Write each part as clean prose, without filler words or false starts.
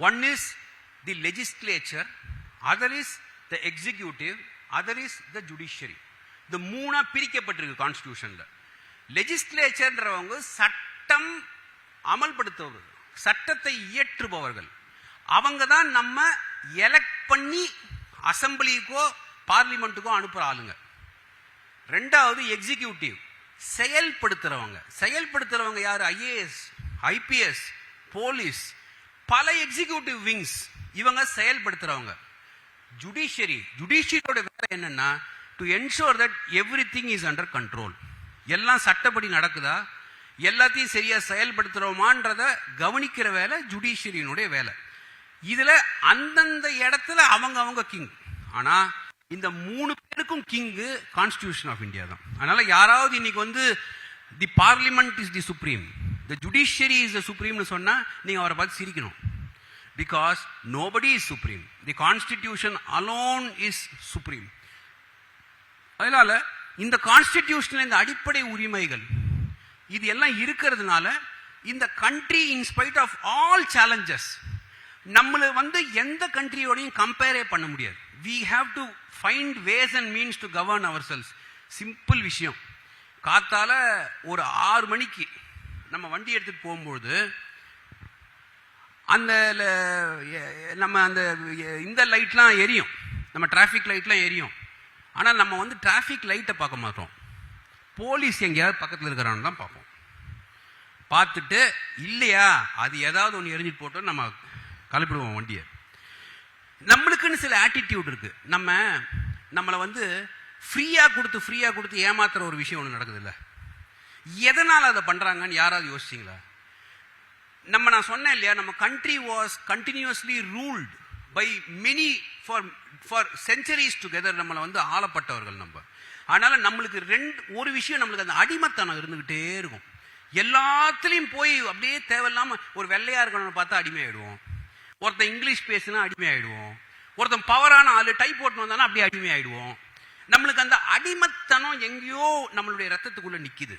One is the legislature, other is the executive, other is the judiciary. இந்த மூணா பிரிக்கப்பட்டிருக்கு கான்ஸ்டிடியூஷன்ல. லெஜிஸ்லேச்சர்ன்றவங்க சட்டம் அமல்படுத்துபவர்கள், சட்டத்தை இயற்றுபவர்கள். அவங்க தான் நம்ம எலெக்ட் பண்ணி அசம்பிளிக்கோ பார்லிமெண்ட்டுக்கோ அனுப்புற ஆளுங்க. ரெண்டாவது எக்ஸிக்யூட்டிவ், செயல்படுத்துறவங்க யாரு? ஐஏஎஸ், ஐபிஎஸ், போலீஸ், பல எக்ஸிக்யூட்டிவ் விங்ஸ், இவங்க செயல்படுத்துறவங்க. ஜுடிஷியரியோட வேலை என்னன்னா to ensure that everything is under control. எல்லாம் சட்டப்படி நடக்குதா, எல்லாத்தையும் சரியா செயல்படுத்துறோமான்றத கவனிக்கிற வேலை ஜுடிஷியரியினுடைய வேலை. இதுல அந்தந்த இடத்துல அவங்க கிங். ஆனா இந்த மூணு பேருக்கும் கிங்கு கான்ஸ்டிடியூஷன் ஆஃப் இந்தியா தான். அதனால யாராவது இன்னைக்கு வந்து the parliament is the supreme, the judiciary is the சுப்ரீம்னு சொன்னா நீங்க அவரை பார்த்து சிரிக்கணும். Because nobody is supreme, the constitution alone is supreme. அதனால இந்த கான்ஸ்டிடியூஷன்ல இந்த அடிப்படை உரிமைகள் இது எல்லாம் இருக்கிறதுனால இந்த country in spite of all challenges நம்மள வந்து எந்த கண்ட்ரியோடையும் கம்பேரே பண்ண முடியாது. we have to find ways and means to govern ourselves. Simple விஷயம். காத்தால ஒரு 6 மணிக்கு நம்ம வண்டி எடுத்துட்டு போகும்போது அந்த நம்ம அந்த இந்த லைட்லாம் எரியும், நம்ம டிராஃபிக் லைட்லாம் எரியும். ஆனால் நம்ம வந்து டிராஃபிக் லைட்டை பார்க்க மாட்டோம், போலீஸ் எங்கேயாவது பக்கத்தில் இருக்கிறான்னு தான் பார்ப்போம். பார்த்துட்டு இல்லையா அது ஏதாவது ஒன்று எரிஞ்சிட்டு போட்டோம் நம்ம கலப்பிடுவோம் வண்டியை. நம்மளுக்குன்னு சில ஆட்டிடியூட் இருக்கு. நம்மளை வந்து ஃப்ரீயா கொடுத்து ஏமாத்துற ஒரு விஷயம் ஒன்று நடக்குது இல்லை? எதனால் அதை பண்றாங்கன்னு யாராவது யோசிச்சிங்களா? நான் சொன்னேன் இல்லையா, நம்ம country was continuously ruled by many for centuries together. நம்மளை வந்து ஆளப்பட்டவர்கள் நம்ம. அதனால நம்மளுக்கு ஒரு விஷயம், நம்மளுக்கு அந்த அடிமைத்தனம் இருந்துகிட்டே இருக்கும். எல்லாத்துலேயும் போய் அப்படியே தேவையில்லாம ஒரு வெள்ளையா இருக்கணும்னு பார்த்தா அடிமையாயிடுவோம், ஒருத்தன் இங்கிலீஷ் பேசினா அடிமையாயிடுவோம், ஒருத்தன் பவரான ஆளு டைப் போட்டு வந்தானா அப்படியே அடிமையாயிடுவோம். நம்மளுக்கு அந்த அடிமைத்தனம் எங்கேயோ நம்மளுடைய ரத்தத்துக்குள்ள நிக்குது.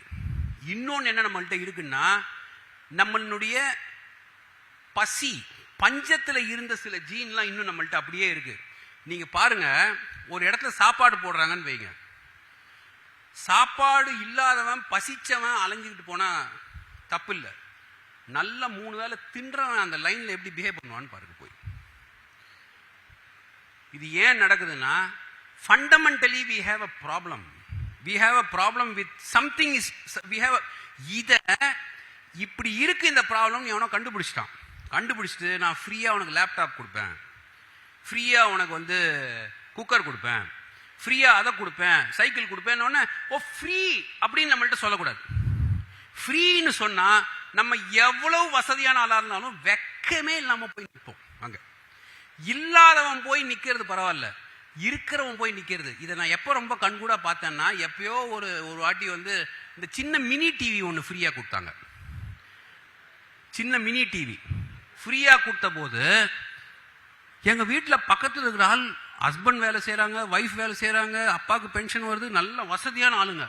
இன்னொன்னு என்ன நம்மள்கிட்ட இருக்குன்னா, நம்மளுடைய பசி பஞ்சத்துல இருந்த சில ஜீன்லாம் இன்னும் நம்மள்கிட்ட அப்படியே இருக்கு. நீங்க பாருங்க, ஒரு இடத்துல சாப்பாடு போடுறாங்கன்னு வைங்க, சாப்பாடு இல்லாதவன் பசிச்சவன் அலைஞ்சுக்கிட்டு போனா தப்பு இல்லை. நல்ல 3 வேளை தின்றவன் அந்த லைன்ல எப்படி பிஹேவ் பண்ணுவான்னு பாருங்க போய். இது ஏன் நடக்குதுன்னா, fundamentally we have a problem with something is we have இத இப்படி இருக்கு இந்த ப்ராப்ளம். எவனோ கண்டுபிடிச்சிட்டு நான் ஃப்ரீயா உனக்கு லேப்டாப் கொடுப்பேன், ஃப்ரீயா உனக்கு வந்து குக்கர் கொடுப்பேன், ஃப்ரீயா அதை கொடுப்பேன், சைக்கிள் கொடுப்பேன். ஓ ஃப்ரீ அப்படின்னு நம்மள்ட்ட சொல்லக்கூடாது. ஃப்ரீன்னு சொன்னா நம்ம எவ்வளவு வசதியான ஆளா இருந்தாலும் வெக்கமே இல்லாம போய் நிற்போம். அங்க இல்லாதவன் போய் நிக்கிறது பரவாயில்ல, இருக்கிறவன் போய் நிக்கிறது. இதை நான் எப்போ ரொம்ப கண்கூடா பார்த்தேன்னா, எப்பயோ ஒரு வாட்டி வந்து இந்த சின்ன மினி டிவி ஒன்று ஃப்ரீயா கொடுத்தாங்க. சின்ன மினி டிவி ஃப்ரீயா கொடுத்த போது எங்க வீட்டில் பக்கத்தில் இருக்கிற ஆள், ஹஸ்பண்ட் வேலை செய்யறாங்க, ஒய்ஃப் வேலை செய்யறாங்க, அப்பாவுக்கு பென்ஷன் வருது, நல்ல வசதியான ஆளுங்க.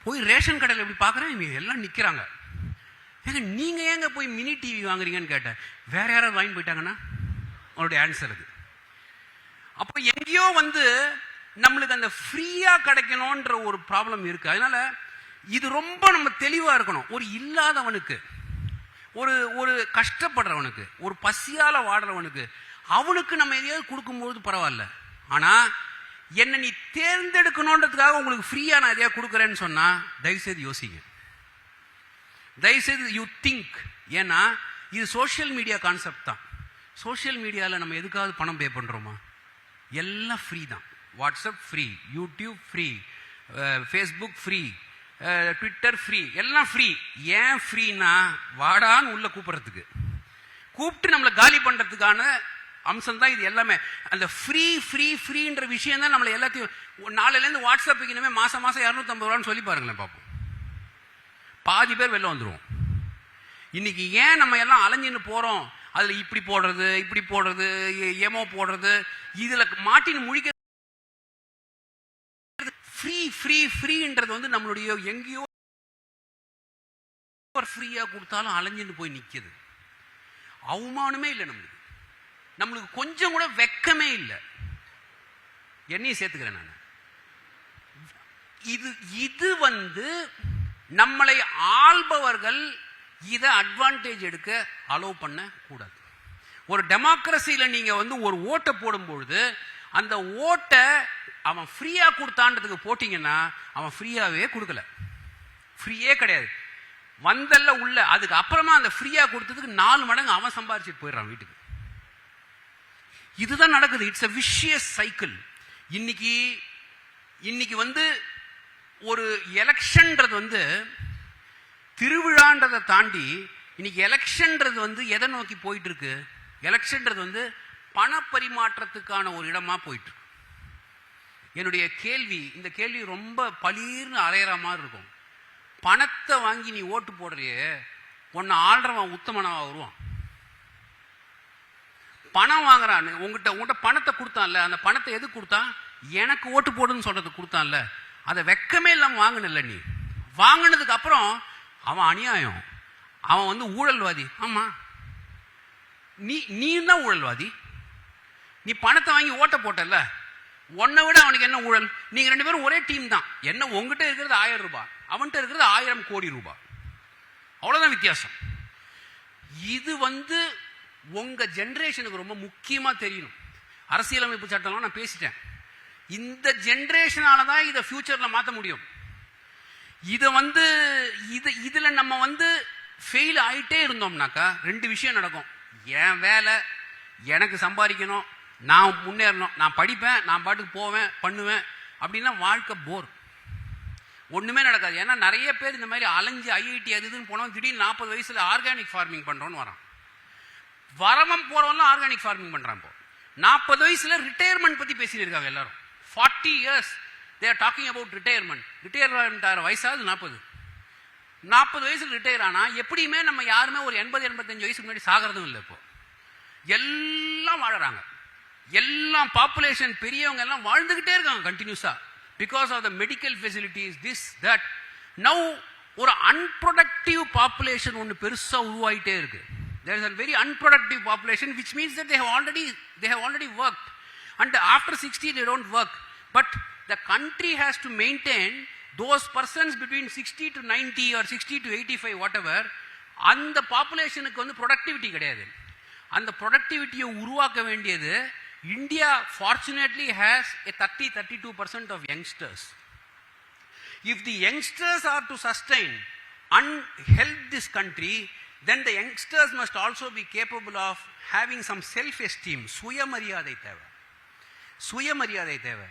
போய் ரேஷன் கடையில் எப்படி பார்க்குறேன், இவங்க எல்லாம் நிற்கிறாங்க. ஏங்க நீங்க ஏங்க போய் மினி டிவி வாங்குறீங்கன்னு கேட்டேன். வேற யாராவது வாங்கி போயிட்டாங்கன்னா அவருடைய ஆன்சர் அது. அப்போ எங்கேயோ வந்து நம்மளுக்கு அந்த ஃப்ரீயா கிடைக்கணும்ன்ற ஒரு ப்ராப்ளம் இருக்கு. அதனால இது ரொம்ப நம்ம தெளிவா இருக்கணும். ஒரு இல்லாதவனுக்கு, ஒரு கஷ்டப்படுறவனுக்கு, ஒரு பசியால வாடுறவனுக்கு, அவனுக்கு நம்ம எதையாவது கொடுக்கும்போது பரவாயில்ல. ஆனா என்ன நீ தேர்ந்தெடுக்கணுன்றதுக்காக உங்களுக்கு ஃப்ரீயா நான் எதையா கொடுக்குறேன்னு சொன்னா தயவுசெய்து யோசிங்க, தயவுசெய்து யூ திங்க். ஏன்னா இது சோஷியல் மீடியா கான்செப்ட் தான். சோஷியல் மீடியாவில் நம்ம எதுக்காவது பணம் பே பண்றோமா? எல்லாம் ஃப்ரீ தான். WhatsApp free, YouTube free, Facebook free, Twitter free, எல்லாம் ஃப்ரீ. ஏன் ஃப்ரீனா, வாடான்னு உள்ள கூப்பிட்டு நம்மளை காலி பண்றதுக்கான அம்சம் தான் இது எல்லாமே. அந்த ஃப்ரீன்ற விஷயம் தான் நம்மளை எல்லாத்தையும். நாளையிலேருந்து வாட்ஸ்அப்புக்கு இனிமே மாசம் 250 ரூபான்னு சொல்லி பாருங்களேன் பார்ப்போம். பாதி பேர் வெளில வந்துருவோம். இன்னைக்கு ஏன் நம்ம எல்லாம் அலைஞ்சின்னு போறோம்? அதுல இப்படி போடுறது, எமோ போடுறது, இதுல மாட்டின்னு முழிக்க. ஃப்ரீன்றது வந்து நம்மளுடைய எங்கேயோ ஃப்ரீயா கொடுத்தாலும் அலைஞ்சின்னு போய் நிக்குது. அவமானமே இல்லை. நம்மளுக்கு கொஞ்சம் கூட வெக்கமே இல்லை. என்னையும் சேர்த்துக்கிறேன் நான். இது நம்மளை ஆள்பவர்கள் இதை அட்வான்டேஜ் எடுக்க அலோவ் பண்ண கூடாது. ஒரு டெமோக்ரஸியில நீங்க ஒரு ஓட்டை போடும்பொழுது அந்த ஓட்டை அவன் ஃப்ரீயா கொடுத்தான்றதுக்கு போட்டீங்கன்னா அவன் ஃப்ரீயாவே கொடுக்கல, ஃப்ரீயே கிடையாது. வந்தல்ல உள்ள அதுக்கு அப்புறமா அந்த ஃப்ரீயா கொடுத்ததுக்கு 4 மடங்கு அவன் சம்பாரிச்சுட்டு போயிடுறான் வீட்டுக்கு. இதுதான் நடக்குது. It's a vicious cycle. இன்னைக்கு ஒரு எலெக்ஷன்ன்றது திருவிழான்றதை தாண்டி இன்னைக்கு எலெக்ஷன்ன்றது எதை நோக்கி போயிட்டு இருக்கு? எலெக்ஷன்ன்றது பண பரிமாற்றத்துக்கான ஒரு இடமா போயிட்டு இருக்கு. என்னுடைய கேள்வி, இந்த கேள்வி ரொம்ப பளீர்னு அரையிற மாதிரி இருக்கும். பணத்தை வாங்கி நீ ஓட்டு போடுறியே, உன்னை ஆள்றவன் உத்தமனவா வருவான்? பணம் வாங்குறான், உங்ககிட்ட பணத்தை கொடுத்தான்ல, அந்த பணத்தை எது கொடுத்தான்? எனக்கு ஓட்டு போடுன்னு சொல்றது கொடுத்தான்ல, அதை வெக்கமே இல்லாம வாங்கினல. நீ வாங்கினதுக்கு அப்புறம் அவன் அநியாயம், அவன் ஊழல்வாதி. ஆமா, நீ தான் ஊழல்வாதி. நீ பணத்தை வாங்கி ஓட்ட போட்டல, உன்னை விட அவனுக்கு என்ன ஊழல்? நீங்க 2 பேரும் ஒரே டீம் தான். என்ன, உங்ககிட்ட இருக்கிறது 1000 ரூபாய், அவன்கிட்ட இருக்கிறது 1000 கோடி ரூபாய், அவ்வளவுதான் வித்தியாசம். இது உங்க ஜெனரேஷனுக்கு ரொம்ப முக்கியமா தெரியணும். அரசியலமைப்பு சட்டம்லாம் நான் பேசிட்டேன். இந்த ஜெனரேஷனால தான் இதை ஃபியூச்சர்ல மாற்ற முடியும். இதுல நம்ம ஃபெயில் ஆயிட்டே இருந்தோம்னாக்கா 2 விஷயம் நடக்கும். என் வேலை, எனக்கு சம்பாதிக்கணும், நான் முன்னேறணும், நான் படிப்பேன், நான் பாட்டுக்கு போவேன் பண்ணுவேன் அப்படின்னா வாழ்க்கை போர், ஒண்ணுமே நடக்காது. ஏன்னா நிறைய பேர் இந்த மாதிரி அலைஞ்சு ஐஐடி அது இதுன்னு போனோம், திடீர்னு 40 வயசுல ஆர்கானிக் ஃபார்மிங் பண்றோன்னு வரான். வரவன் போறவன்லாம் ஆர்கானிக் ஃபார்மிங் பண்றான். இப்போ 40 வயசுல ரிட்டையர்மெண்ட் பத்தி பேசிட்டு இருக்காங்க எல்லாரும். 40 years they are talking about retirement. Retirement ஆகிற வயசாவது 40 வயசுல ரிட்டையர் ஆனா எப்படியுமே நம்ம யாருமே ஒரு 80-85 வயசுக்கு முன்னாடி சாகிறதும் இல்லை. இப்போ எல்லாம் வாழறாங்க, எல்லாம் பாப்புலேஷன் பெரியவங்க எல்லாம் வாழ்ந்துகிட்டே இருக்காங்க கண்டினியூஸா, because of the medical facilities, this that. Now ஒரு அன்ப்ரொடக்டிவ் பாப்புலேஷன் ஒன்று பெருசா உருவாயிட்டே இருக்கு. There is a very unproductive population, which means that they have already worked, and after 60 they don't work. But the country has to maintain those persons between 60 to 90 or 60 to 85 whatever. அந்த பாப்புலேஷனுக்கு productivity கிடையாது. அந்த ப்ரொடக்டிவிட்டியை உருவாக்க வேண்டியது India fortunately has a 32% of youngsters. If the youngsters are to sustain and help this country, then the youngsters must also be capable of having some self-esteem. சுயமரியாதை தேவை, சுயமரியாதை தேவை.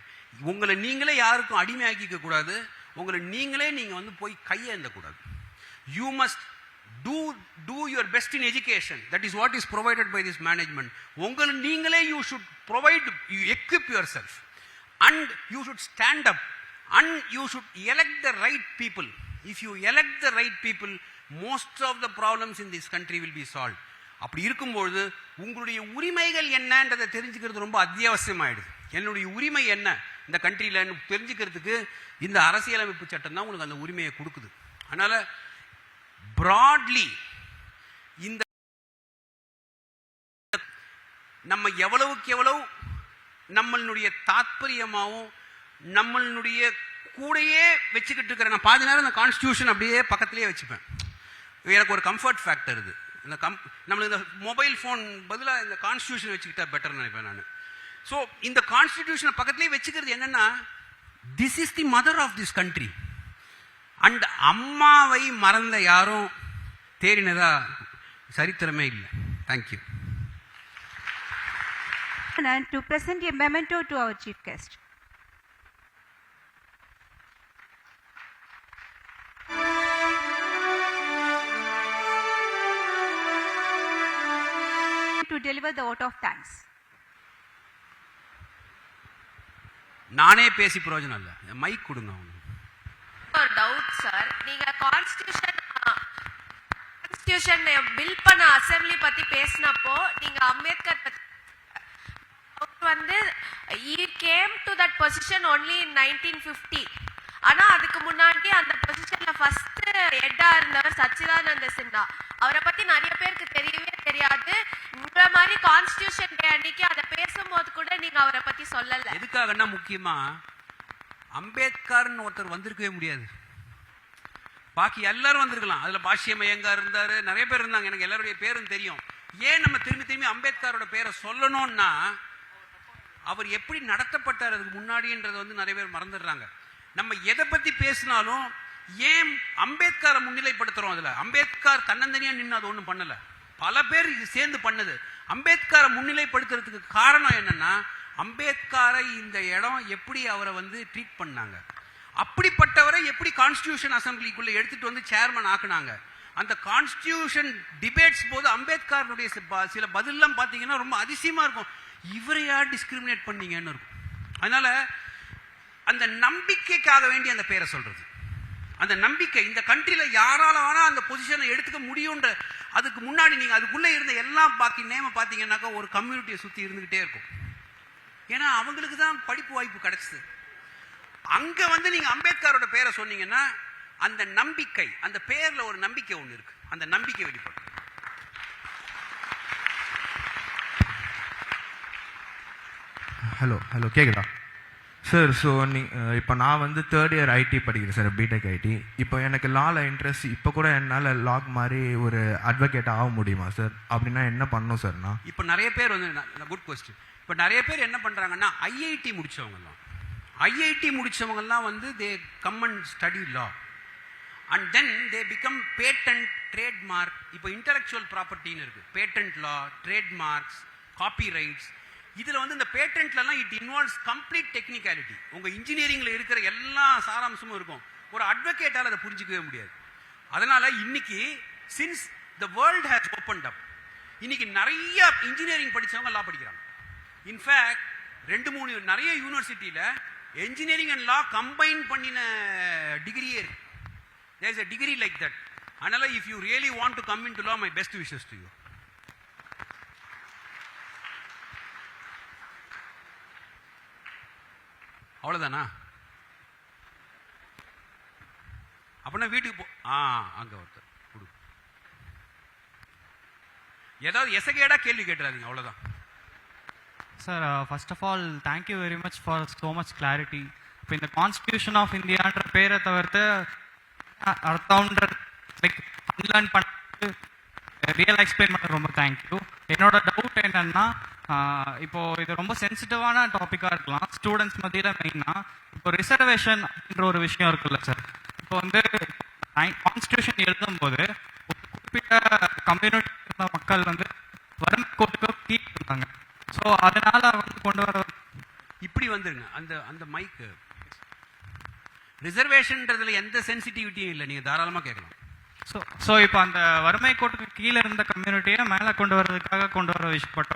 உங்களை நீங்களே யாருக்கும் அடிமையாக்கிக்க கூடாது, உங்களை நீங்களே நீங்க போய் கையேந்த கூடாது. You must do your best in education. That is what is provided by this management. உங்களை நீங்களே you should provide, you equip yourself, and you should stand up, and you should elect the right people. If you elect the right people, most of the problems in this country will be solved. அப்படி இருக்கும்போது உங்களுடைய உரிமைகள் என்னன்றதை தெரிஞ்சுக்கிறது ரொம்ப அத்தியாவசியமாயிடுது. என்னுடைய உரிமை என்ன இந்த கண்ட்ரியில தெரிஞ்சுக்கிறதுக்கு இந்த அரசியலமைப்பு சட்டம் தான் உங்களுக்கு அந்த உரிமையை கொடுக்குது. அதனால பிராட்லி இந்த நம்ம எவ்வளவுக்கு எவ்வளவு நம்மளுடைய தாற்பயமாவும் நம்மளுடைய கூடையே வச்சுக்கிட்டு இருக்கிற, நான் பாதி நேரம் இந்த கான்ஸ்டியூஷன் அப்படியே பக்கத்திலேயே வச்சுப்பேன். எனக்கு ஒரு கம்ஃபர்ட் ஃபேக்டர் இது. நம்மளுக்கு இந்த மொபைல் ஃபோன் பதிலாக இந்த கான்ஸ்டியூஷன் வச்சுக்கிட்டா பெட்டர்னு நினைப்பேன் நான். ஸோ இந்த கான்ஸ்டிடியூஷனை பக்கத்துலேயே வச்சுக்கிறது என்னன்னா, this is the mother of this country. And அம்மாவை மறந்த யாரும் தேறினதா சரித்திரமே இல்லை. Thank you. To present a memento to our chief guest. To deliver the vote of thanks. நானே பேசி பிரயோஜனம் இல்லை, மைக் கொடுங்க. ஒரு டவுட் சார், நீங்க கான்ஸ்டிடியூஷன் பில் பண்ண அசெம்பிளி பத்தி பேசினப்போ நீங்க Ambedkar he came to that position only in 1950. ஆனா அதுக்கு முன்னாடி அந்த பொசிஷன்ல ஃபர்ஸ்ட் ஹெட்டா இருந்தவர் சச்சிதானந்த சின்ஹா. அவரை பத்தி நிறைய பேருக்கு தெரியவே தெரியாது. தெரியாது. இந்த மாதிரி கான்ஸ்டிடியூஷன் டே அன்னைக்கு அத பேசும்போது கூட நீங்க அவரை பத்தி சொல்லல. எதுக்காகன்னா முக்கியமா அம்பேத்கர்னு ஒருத்தர் வந்திருக்கவே முடியாது. பாக்கி எல்லாரும் வந்திருக்கலாம். அதுல பாஷ்யம் ஐயங்கார் இருந்தாரு, நிறைய பேர் இருந்தாங்க. எனக்கு எல்லாருடைய பேரும் தெரியும். ஏன் நம்ம திரும்பி திரும்பி அம்பேத்கரோட பேரை சொல்லணும்னா அவர் எப்படி நடத்தப்பட்டார் அதுக்கு முன்னாடின்றது வந்து நிறைய பேர் மறந்துடுறாங்க. நம்ம எதை பத்தி பேசினாலும் ஏன் அம்பேத்கரை முன்னிலைப்படுத்துறோம்? அதுல அம்பேத்கர் தன்னந்தனியா நின்று அது ஒண்ணும் பண்ணல, பல பேர் சேர்ந்து பண்ணது. அம்பேத்கரை முன்னிலைப்படுத்துறதுக்கு காரணம் என்னன்னா அம்பேத்கரை இந்த இடம் எப்படி அவரை வந்து ட்ரீட் பண்ணாங்க, அப்படிப்பட்டவரை எப்படி கான்ஸ்டிடியூஷன் அசம்பிளிக்குள்ள எடுத்துட்டு வந்து சேர்மன் ஆக்குனாங்க. அந்த கான்ஸ்டிடியூஷன் டிபேட்ஸ் போது அம்பேத்கருடைய சில பதிலெல்லாம் பார்த்தீங்கன்னா ரொம்ப அதிசயமா இருக்கும். இவரை யார் டிஸ்கிரிமினேட் பண்ணீங்கன்னு இருக்கும். அதனால அந்த நம்பிக்கைக்காக வேண்டி அந்த பேரை சொல்றது, அந்த நம்பிக்கை இந்த கண்ட்ரியில யாரால வேணா அந்த பொசிஷனை எடுத்துக்க முடியும்ன்ற அதுக்கு முன்னாடி நீங்க அதுக்குள்ள இருந்த எல்லாம் பாக்கி நேம பாத்தீங்கன்னாக்கா ஒரு கம்யூனிட்டியை சுத்தி இருந்துகிட்டே இருக்கும். ஏன்னா அவங்களுக்கு தான் படிப்பு வாய்ப்பு கிடைச்சது. அங்க வந்து நீங்க அம்பேத்கரோட பேரை சொன்னீங்கன்னா அந்த நம்பிக்கை, அந்த பேர்ல ஒரு நம்பிக்கை ஒண்ணு இருக்கு, அந்த நம்பிக்கை வெளிப்படும். ஹலோ கேக்குதா சார்? ஸோ இப்போ நான் வந்து தேர்ட் இயர் ஐடி படிக்கிறேன் சார், பிடெக் ஐடி. இப்போ எனக்கு லால இன்ட்ரெஸ்ட். இப்போ கூட என்னால் லாக் மாதிரி ஒரு அட்வொகேட் ஆக முடியுமா சார்? அப்படின்னா என்ன பண்ணணும் சார்? நான் இப்போ நிறைய பேர் வந்து குட் கொஸ்டின். இப்போ நிறைய பேர் என்ன பண்றாங்கன்னா ஐஐடி முடிச்சவங்கலாம் வந்து they come and study law and then they become patent trademark. இப்போ இன்டெலெக்சுவல் ப்ராப்பர்ட்டின்னு இருக்கு, பேட்டன்ட் லா, ட்ரேட்மார்க்ஸ், காப்பி ரைட்ஸ். இதுல வந்து இந்த பேட்டன்ட்லாம் இட் இன்வால்வ்ஸ் கம்ப்ளீட் டெக்னிக்காலிட்டி. உங்க இன்ஜினியரிங்ல இருக்கிற எல்லா சாராம்சமும் இருக்கும். ஒரு அட்வொகேட்டால அதை புரிஞ்சிக்கவே முடியாது. அதனால இன்னைக்கு since the world has opened அப், இன்னைக்கு நிறைய இன்ஜினியரிங் படிச்சவங்க லா படிக்கிறாங்க. இன்ஃபேக்ட் 2-3 நிறைய யூனிவர்சிட்டியில engineering and law combine பண்ணின டிகிரியே இருக்கு. There is a degree like that. அதனால if you really want to come into law, my best wishes to you. அவ்வளவுதானா? அப்படின்னா வீட்டுக்கு போ. அங்க ஒருத்தர் கொடு. ஏதாவது எசகேடா கேள்வி கேட்டுறாதீங்க, அவ்வளவுதான். Sir, first of all, thank you very much for so much clarity. இப்போ இந்த கான்ஸ்டிடியூஷன் ஆஃப் இந்தியான்ற பேரை தவிர்த்து அர்த்தம்ன்ற லைக் அன்லேர்ன் பண்ணி ரியல் எக்ஸ்பிளைன் பண்ண ரொம்ப தேங்க்யூ. என்னோட டவுட் என்னன்னா, இப்போ இது ரொம்ப சென்சிட்டிவான டாப்பிக்காக இருக்கலாம் ஸ்டூடெண்ட்ஸ் மத்தியில். மெயினாக இப்போ ரிசர்வேஷன் அப்படின்ற ஒரு விஷயம் இருக்குல்ல சார். இப்போ வந்து கான்ஸ்டிடியூஷன் எழுதும்போது ஒரு குறிப்பிட்ட கம்யூனிட்டி மக்கள் வந்து வறுமை கோட்டுக்கு கீழே இருந்தாங்க. ஸோ அதனால வந்து கொண்டு வர இப்படி வந்துருங்க. அந்த அந்த மைக்கு ரிசர்வேஷன்ன்றதுல எந்த சென்சிட்டிவிட்டியும் இல்லை, நீங்க தாராளமா கேட்கலாம். ஸோ இப்போ அந்த வறுமை கோட்டுக்கு கீழே இருந்த கம்யூனிட்டியை மேலே கொண்டு வர்றதுக்காக கொண்டு வர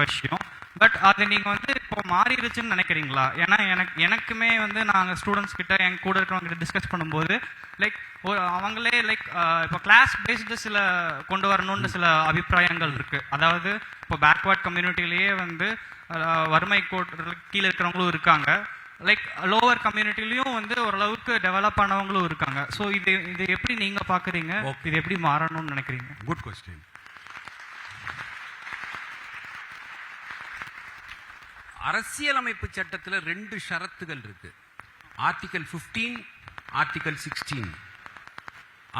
விஷயம். பட் அது நீங்கள் வந்து இப்போ மாறிடுச்சுன்னு நினைக்கிறீங்களா? ஏன்னா எனக்குமே வந்து நாங்கள் ஸ்டூடெண்ட்ஸ் கிட்ட என் கூட இருக்கிறவங்க கிட்ட டிஸ்கஸ் பண்ணும்போது லைக் அவங்களே லைக் இப்போ கிளாஸ் பேஸ்டு சில கொண்டு வரணும்னு சில அபிப்பிராயங்கள் இருக்கு. அதாவது இப்போ பேக்வர்ட் கம்யூனிட்டிலேயே வந்து வறுமை கோட்டு கீழே இருக்கிறவங்களும் இருக்காங்க, லைக் லோவர் கம்யூனிட்டிலையும் வந்து ஓரளவுக்கு டெவலப் ஆனவங்களும் இருக்காங்க. ஸோ இது எப்படி நீங்க பாக்குறீங்க? இது எப்படி மாறணும்னு நினைக்கிறீங்க? Good question. அரசியலமைப்பு சட்டத்தில் 2 ஷரத்துகள் இருக்கு. Article 15, article 16.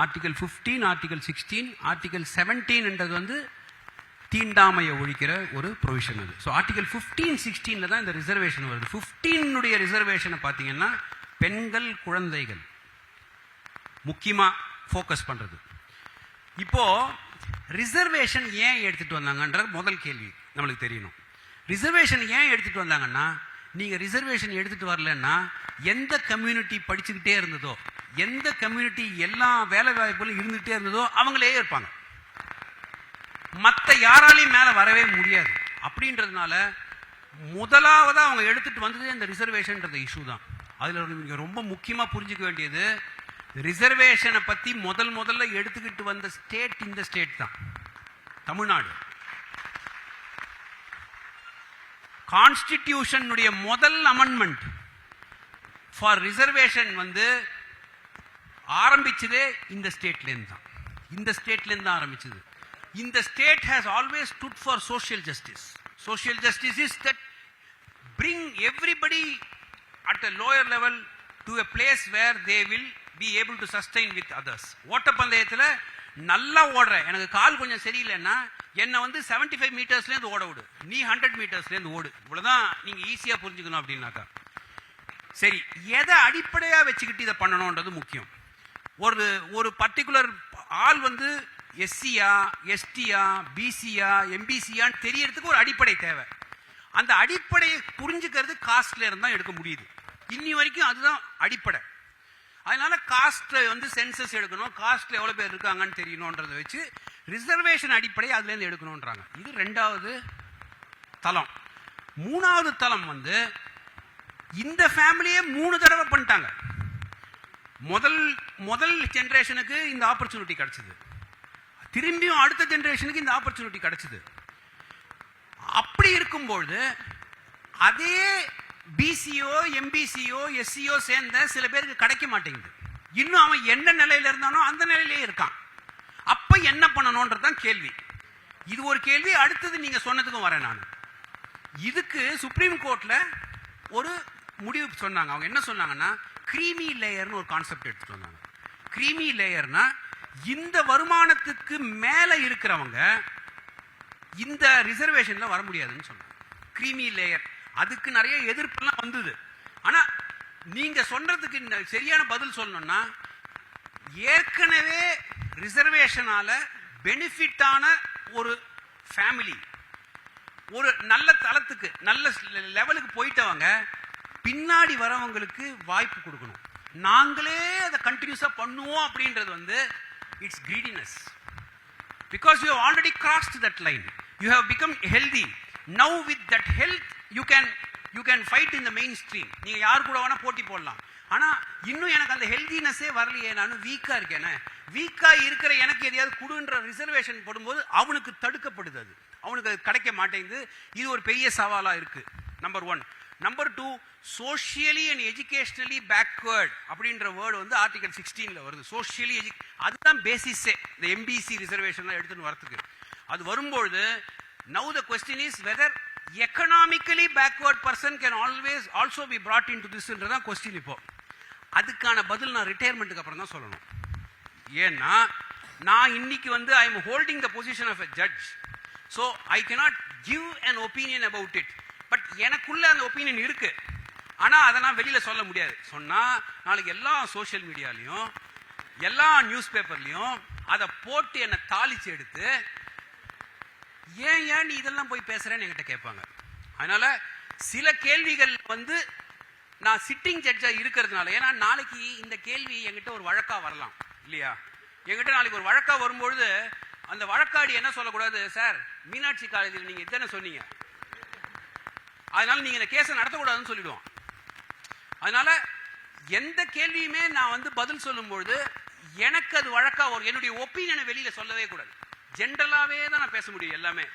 Article 15, article 16, article 17 என்றது வந்து தீண்டாமையை ஒழிக்கிற ஒரு ப்ரொவிஷன் அது. ஸோ ஆர்டிகல் 15, 16 தான் இந்த ரிசர்வேஷன் வருது. 15 ரிசர்வேஷனை பார்த்தீங்கன்னா பெண்கள், குழந்தைகள் முக்கியமா ஃபோக்கஸ் பண்றது. இப்போ ரிசர்வேஷன் ஏன் எடுத்துட்டு வந்தாங்கன்ற முதல் கேள்வி நம்மளுக்கு தெரியணும். ரிசர்வேஷன் ஏன் எடுத்துட்டு வந்தாங்கன்னா, நீங்க ரிசர்வேஷன் எடுத்துட்டு வரலன்னா எந்த கம்யூனிட்டி படிச்சுக்கிட்டே இருந்ததோ, எந்த கம்யூனிட்டி எல்லா வேலை வாய்ப்புகளும் இருந்துகிட்டே இருந்ததோ அவங்களே இருப்பாங்க, மற்ற யாராலையும் மேல வரவே முடியாது. அப்படின்றதுனால முதலாவதா அவங்க எடுத்துட்டு வந்தது இந்த ரிசர்வேஷன்ன்ற இஷ்யூ தான். அதுல நீங்க ரொம்ப முக்கியமா புரிஞ்சுக்க வேண்டியது, ரிசர்வேஷனை பத்தி முதல்ல எடுத்துக்கிட்டு வந்த ஸ்டேட் இந்த ஸ்டேட் தான், தமிழ்நாடு. கான்ஸ்டிடியூஷனுடைய முதல் அமெண்ட்மெண்ட் ஃபார் ரிசர்வேஷன் வந்து ஆரம்பிச்சதே இந்த ஸ்டேட்ல இருந்து தான், இந்த ஸ்டேட்ல இருந்து தான் ஆரம்பிச்சது. இந்த state has always stood for social justice. Social justice is that bring everybody at a lower level to a place where they will be able to sustain with others. ஓட்டப்பந்தயத்தில் நல்லா ஓடுற, எனக்கு கால் கொஞ்சம் சரியில்லைன்னா என்னை வந்து 75 மீட்டர்ஸ்லேருந்து ஓட விடு, நீ 100 மீட்டர்ஸ்லேருந்து ஓடு. இவ்வளோதான் நீங்கள் ஈஸியாக புரிஞ்சுக்கணும். அப்படின்னாக்கா சரி, எதை அடிப்படையாக வச்சுக்கிட்டு இதை பண்ணணுன்றது முக்கியம். ஒரு பர்டிகுலர் ஆள் வந்து எஸ்சியா, எஸ்டியா, பிசியா, எம்பிசியான்னு தெரியறதுக்கு ஒரு அடிப்படை தேவை. அந்த அடிப்படையை புரிஞ்சுக்கிறது காஸ்ட்ல இருந்தா எடுக்க முடியுது. இன்னி வரைக்கும் அதுதான் அடிப்படை. அதனால காஸ்ட் வந்து சென்சஸ் எடுக்கணும், காஸ்ட்ல எவ்வளவு பேர் இருக்காங்கன்னு தெரியணும்ன்றதை வச்சு ரிசர்வேஷன் அடிப்படை அதுல இருந்து எடுக்கணும்ன்றாங்க. இது 2வது தளம். 3வது தளம் வந்து இந்த ஃபேமிலியே 3 தடவை பண்ணிட்டாங்க. முதல் ஜெனரேஷனுக்கு இந்த ஆப்பர்ச்சுனிட்டி கிடைச்சது, திரும்பியும் அடுத்த ஜெனரேஷனுக்கு இந்த ஆப்பர்ச்சுனிட்டி கிடைச்சது. அப்படி இருக்கும்போது அதே பிசிஓ, எம்பிசிஓ, எஸ்சிஓ சேர்ந்த சில பேருக்கு கிடைக்க மாட்டேங்குது. இன்னும் அவன் என்ன நிலையில இருந்தானோ அந்த நிலையிலே இருக்கான். அப்ப என்ன பண்ணணும்ன்றதுதான் கேள்வி. இது ஒரு கேள்வி. அடுத்தது நீங்க சொன்னதுக்கும் வரேன் நான். இதுக்கு சுப்ரீம் கோர்ட்ல ஒரு முடிவு சொன்னாங்க. அவங்க என்ன சொன்னாங்கன்னா, கிரீமி லேயர்னு ஒரு கான்செப்ட் எடுத்துட்டு வந்தாங்க. கிரீமி லேயர்னா இந்த வருமானத்துக்கு மேல இருக்கிறவங்க இந்த ரிசர்வேஷன்ல வர முடியாதுன்னு சொன்னாங்க. கிரீமி லேயர், அதுக்கு நிறைய எதிர்ப்பெல்லாம் வந்தது. ஆனா நீங்க சொல்றதுக்கு சரியான பதில் சொல்லணும்னா, ஏற்கனவே ரிசர்வேஷனால பெனிஃபிட்டான ஒரு ஃபேமிலி ஒரு நல்ல தளத்துக்கு நல்ல லெவலுக்கு போயிட்டவங்க பின்னாடி வரவங்களுக்கு வாய்ப்பு கொடுக்கணும். நாங்களே அதை கண்டினியூஸா பண்ணுவோம் அப்படின்றது வந்து it's greediness. Because you have already crossed that line. You have become healthy. Now with that health you can fight in the mainstream. நீங்க யார் கூட வேணா போட்டி போடலாம். ஆனா இன்னும் எனக்கு அந்த ஹெல்தினஸே வரலையே, நானும் வீக்கா இருக்கேனே. வீக்கா இருக்கிற எனக்கு எதையாவது குடுன்ற ரிசர்வேஷன் போடும்போது அவனுக்கு தடுக்கப்படுது, அது அவனுக்கு அது கிடைக்க மாட்டேங்குது. இது ஒரு பெரிய சவாலா இருக்கு. Number 1. Number 2, socially and educationally backward அப்படின்ற வேர்டு வந்து ஆர்டிகல் 16ல வருது. சோஷியலி அதுதான் பேசிஸே இந்த எம்பிசி ரிசர்வேஷன் எடுத்துன்னு வரதுக்கு. அது வரும்பொழுது now the question is whether economically backward person can always also be brought into this ன்றதான் கொஸ்டின். இப்போ அதுக்கான பதில் நான் ரிட்டையர்மெண்ட்டுக்கு அப்புறம் தான் சொல்லணும். ஏன்னா நான் இன்னைக்கு வந்து I am holding the position of a judge. So I cannot give an opinion about it. But எனக்குள்ள அந்த ஒப்பீனியன் இருக்கு. ஆனா அதை நான் வெளியில சொல்ல முடியாது. சொன்னா நாளைக்கு எல்லா சோசியல் மீடியாலையும் எல்லா நியூஸ் பேப்பர்லயும் அதை போட்டு என்னை தாளிச்சு எடுத்து ஏன் நீ இதெல்லாம் போய் பேசுறேன்னு என்கிட்ட கேட்பாங்க. அதனால சில கேள்விகள் வந்து நான் சிட்டிங் ஜட்ஜா இருக்கிறதுனால, ஏன்னா நாளைக்கு இந்த கேள்வி என்கிட்ட ஒரு வழக்கா வரலாம் இல்லையா. என்கிட்ட நாளைக்கு ஒரு வழக்கா வரும்பொழுது அந்த வழக்காடி என்ன சொல்லக்கூடாது, சார் மீனாட்சி காலேஜில் நீங்க இதானே சொன்னீங்க, அதனால நீங்க இந்த கேஸை நடத்தக்கூடாதுன்னு சொல்லிடுவோம். அதனால எந்த கேள்வியுமே நான் வந்து பதில் சொல்லும்பொழுது எனக்கு அது வழக்கா வரும். என்னுடைய ஒப்பீனியனை வெளியில சொல்லவே கூடாது. ஜென்ரலாவே தான் நான் பேச முடியும் எல்லாமே.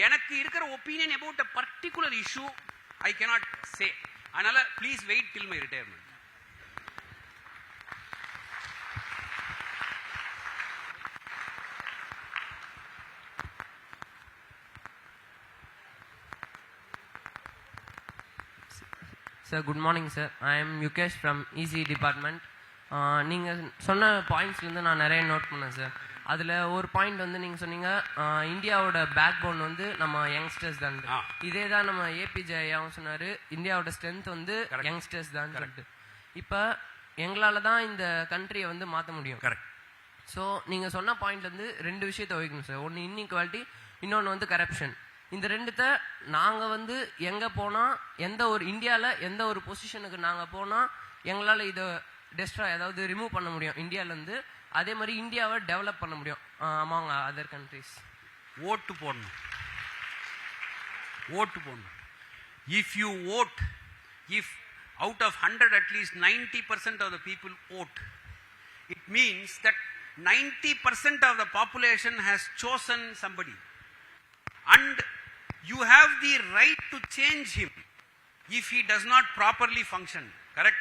எனக்கு இருக்கிற opinion about a particular issue I cannot say. அதனால please wait till my retirement. Sir, good morning sir. I am Yukesh from EC department. நீங்கள் சொன்ன பாயிண்ட்ஸ்லேருந்து நான் நிறைய நோட் பண்ணேன் சார். அதில் ஒரு பாயிண்ட் வந்து நீங்கள் சொன்னீங்க, இந்தியாவோட பேக் போன் வந்து நம்ம யங்ஸ்டர்ஸ் தான். இதே தான் நம்ம ஏபிஜே ஐயாவும் சொன்னார், இந்தியாவோட ஸ்ட்ரென்த் வந்து யங்ஸ்டர்ஸ் தான் சொல்லிட்டு. இப்போ எங்களால் தான் இந்த கண்ட்ரியை வந்து மாற்ற முடியும். கரெக்ட். ஸோ நீங்கள் சொன்ன பாயிண்ட்லேருந்து 2 விஷயத்தை வைக்கணும் சார். ஒன்று இன்இக்வாலிட்டி, இன்னொன்று வந்து கரப்ஷன். இந்த 2த்தை நாங்கள் வந்து எங்கே போனால், எந்த ஒரு இந்தியாவில் எந்த ஒரு பொசிஷனுக்கு நாங்கள் போனால் எங்களால் இதை டெஸ்ட்ராய், அதாவது ரிமூவ் பண்ண முடியும் இந்தியாவிலேருந்து. அதே மாதிரி இந்தியாவை டெவலப் பண்ண முடியும் அமாங் அதர் கண்ட்ரிஸ். ஓட்டு போடணும், ஓட்டு போடணும். If you vote, if out of 100 at least 90% of the people vote, it means that 90% of the population has chosen somebody and you have the right to change him if he does not properly function. Correct?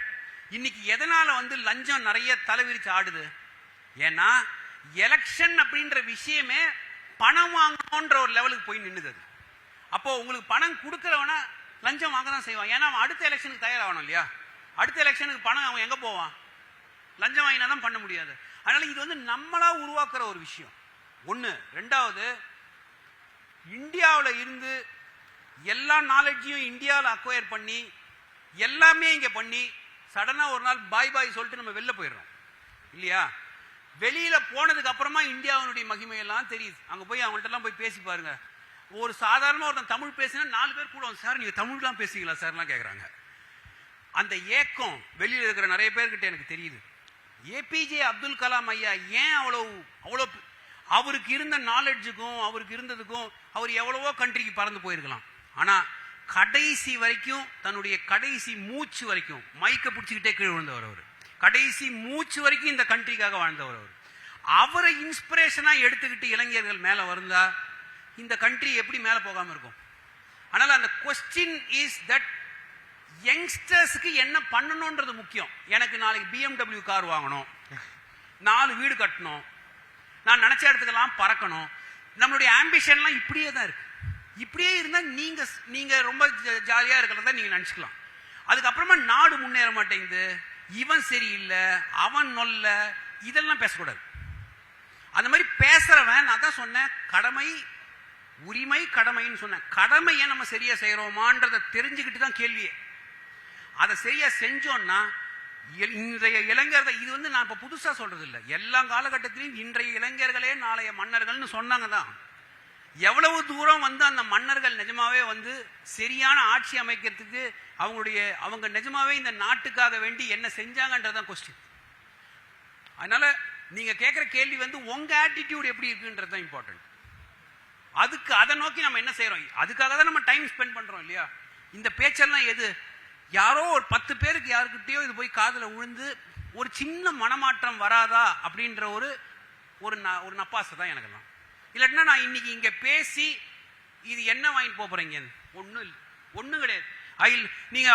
இன்னைக்கு எதனால வந்து லஞ்சம் நிறைய தலைவிரிச்சு ஆடுது? ஏன்னா election அப்படின்ற விஷயமே பணம் வாங்கணுன்ற ஒரு லெவலுக்கு போய் நின்னுது. அப்போ உங்களுக்கு பணம் கொடுக்கறவனா லஞ்சம் வாங்க தான் செய்வான். ஏன்னா அவன் அடுத்த எலெக்ஷனுக்கு தயாராகணும் இல்லையா? அடுத்த எலெக்ஷனுக்கு பணம் அவன் எங்க போவான்? லஞ்சம் வாங்கினா தான் பண்ண முடியாது. அதனால இது வந்து நம்மளா உருவாக்குற ஒரு விஷயம் ஒண்ணு. ரெண்டாவது, இந்தியாவில் இருந்து எல்லா நாலேஜையும் இந்தியாவில் அக்வயர் பண்ணி எல்லாமே இங்க பண்ணி சடனா ஒரு நாள் பாய் பாய் சொல்லிட்டு நம்ம வெளில போயிடுறோம் இல்லையா? வெளியில போனதுக்கு அப்புறமா இந்தியாவினுடைய மகிமையெல்லாம் தெரியுது. அங்க போய் அவங்கள்ட்ட எல்லாம் போய் பேசி பாருங்க. ஒரு சாதாரண ஒருத்தன் தமிழ் பேசினா 4 பேர் கூட, சார் நீங்க தமிழ்லாம் பேசுவீங்களா சார்லாம் கேட்குறாங்க. அந்த ஏக்கம் வெளியில் இருக்கிற நிறைய பேர்கிட்ட எனக்கு தெரியுது. ஏபிஜே அப்துல் கலாம் ஐயா ஏன் அவ்வளோ அவருக்கு இருந்த நாலேஜுக்கும் அவருக்கு இருந்ததுக்கும் அவர் எவ்வளவோ கண்ட்ரிக்கு பறந்து போயிருக்கலாம். ஆனா கடைசி வரைக்கும் தன்னுடைய கடைசி மூச்சு வரைக்கும் மைக்க பிடிச்சிக்கிட்டே கீழே விழுந்தவர் அவர். கடைசி மூச்சு வரைக்கும் இந்த கண்ட்ரிக்காக வாழ்ந்தவர் அவர். அவரை இன்ஸ்பிரேஷனா எடுத்துக்கிட்டு இளைஞர்கள் மேல வருந்தா இந்த கண்ட்ரி எப்படி மேல போகாம இருக்கும்? அதனால அந்த கொஸ்டின் இஸ் தட் யங்ஸ்டர்ஸ்க்கு என்ன பண்ணணும்ன்றது முக்கியம். எனக்கு நாளைக்கு BMW கார் வாங்கணும், 4 வீடு கட்டணும், நான் நினைச்ச இடத்துக்கெல்லாம் பறக்கணும். நம்மளுடைய ஆம்பிஷன்லாம் இப்படியே தான் இருக்கு. இப்படியே இருந்தா நீங்க ரொம்ப ஜாலியா இருக்கிறதா நீங்க நினைச்சுக்கலாம். அதுக்கப்புறமா நாடு முன்னேற மாட்டேங்குது, இவன் சரியில்லை, அவன் நொல்ல, இதெல்லாம் பேசக்கூடாது. அந்த மாதிரி பேசுறவன், நான் தான் சொன்னேன் கடமை உரிமை கடமைன்னு சொன்னேன். கடமையை நம்ம சரியா செய்யறோமான்றதை தெரிஞ்சுக்கிட்டு தான் கேள்வியே. அதை சரியா செஞ்சோம்னா இன்றைய இளைஞர்கள், இது வந்து நான் இப்ப புதுசா சொல்றது இல்லை, எல்லா காலகட்டத்திலையும் இன்றைய இளைஞர்களே நாளைய மன்னர்கள்னு சொன்னாங்க தான். எவ்வளவு தூரம் வந்து அந்த மன்னர்கள் நிஜமாவே வந்து சரியான ஆட்சி அமைக்கிறதுக்கு அவங்க நிஜமாவே இந்த நாட்டுக்காக வேண்டி என்ன செஞ்சாங்கன்றதான் கொஸ்டின். அதனால நீங்க கேட்கிற கேள்வி வந்து உங்க ஆட்டிடியூட் எப்படி இருக்குன்றது தான் இம்பார்ட்டன்ட். அதுக்கு அதை நோக்கி நம்ம என்ன செய்யறோம், அதுக்காக தான் நம்ம டைம் ஸ்பெண்ட் பண்றோம் இல்லையா? இந்த பேச்செல்லாம் எது, யாரோ ஒரு 10 பேருக்கு யாருக்கிட்டயோ இது போய் காதுல விழுந்து ஒரு சின்ன மனமாற்றம் வராதா அப்படின்ற ஒரு நப்பாசை தான் எனக்கெல்லாம். இல்லாட்டினா நான் இன்னைக்கு இங்க பேசி இது என்ன வாங்கிட்டு போறீங்க, ஒன்றும் கிடையாது. நீங்க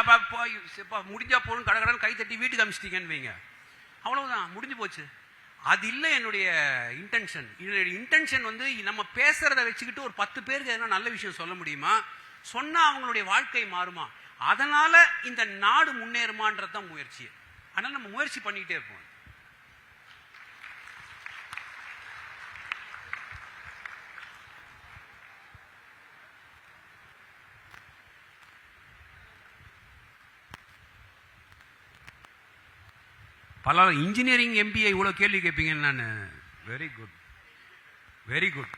முடிஞ்சா போகணும் கடகடன் கை தட்டி வீட்டுக்கு அமிச்சிட்டீங்கன்னு வைங்க, அவ்வளவுதான் முடிஞ்சு போச்சு. அது இல்லை என்னுடைய இன்டென்ஷன். என்னுடைய இன்டென்ஷன் வந்து நம்ம பேசுறத வச்சுக்கிட்டு ஒரு 10 பேருக்கு எதனா நல்ல விஷயம் சொல்ல முடியுமா, சொன்னா அவங்களுடைய வாழ்க்கை மாறுமா, அதனால இந்த நாடு முன்னேறுமான்றதான் முயற்சி. அதனால நம்ம முயற்சி பண்ணிக்கிட்டே இருப்போம். பல இன்ஜினியரிங் MBA இவ்வளவு கேள்வி கேட்பீங்கன்னு நான் very good.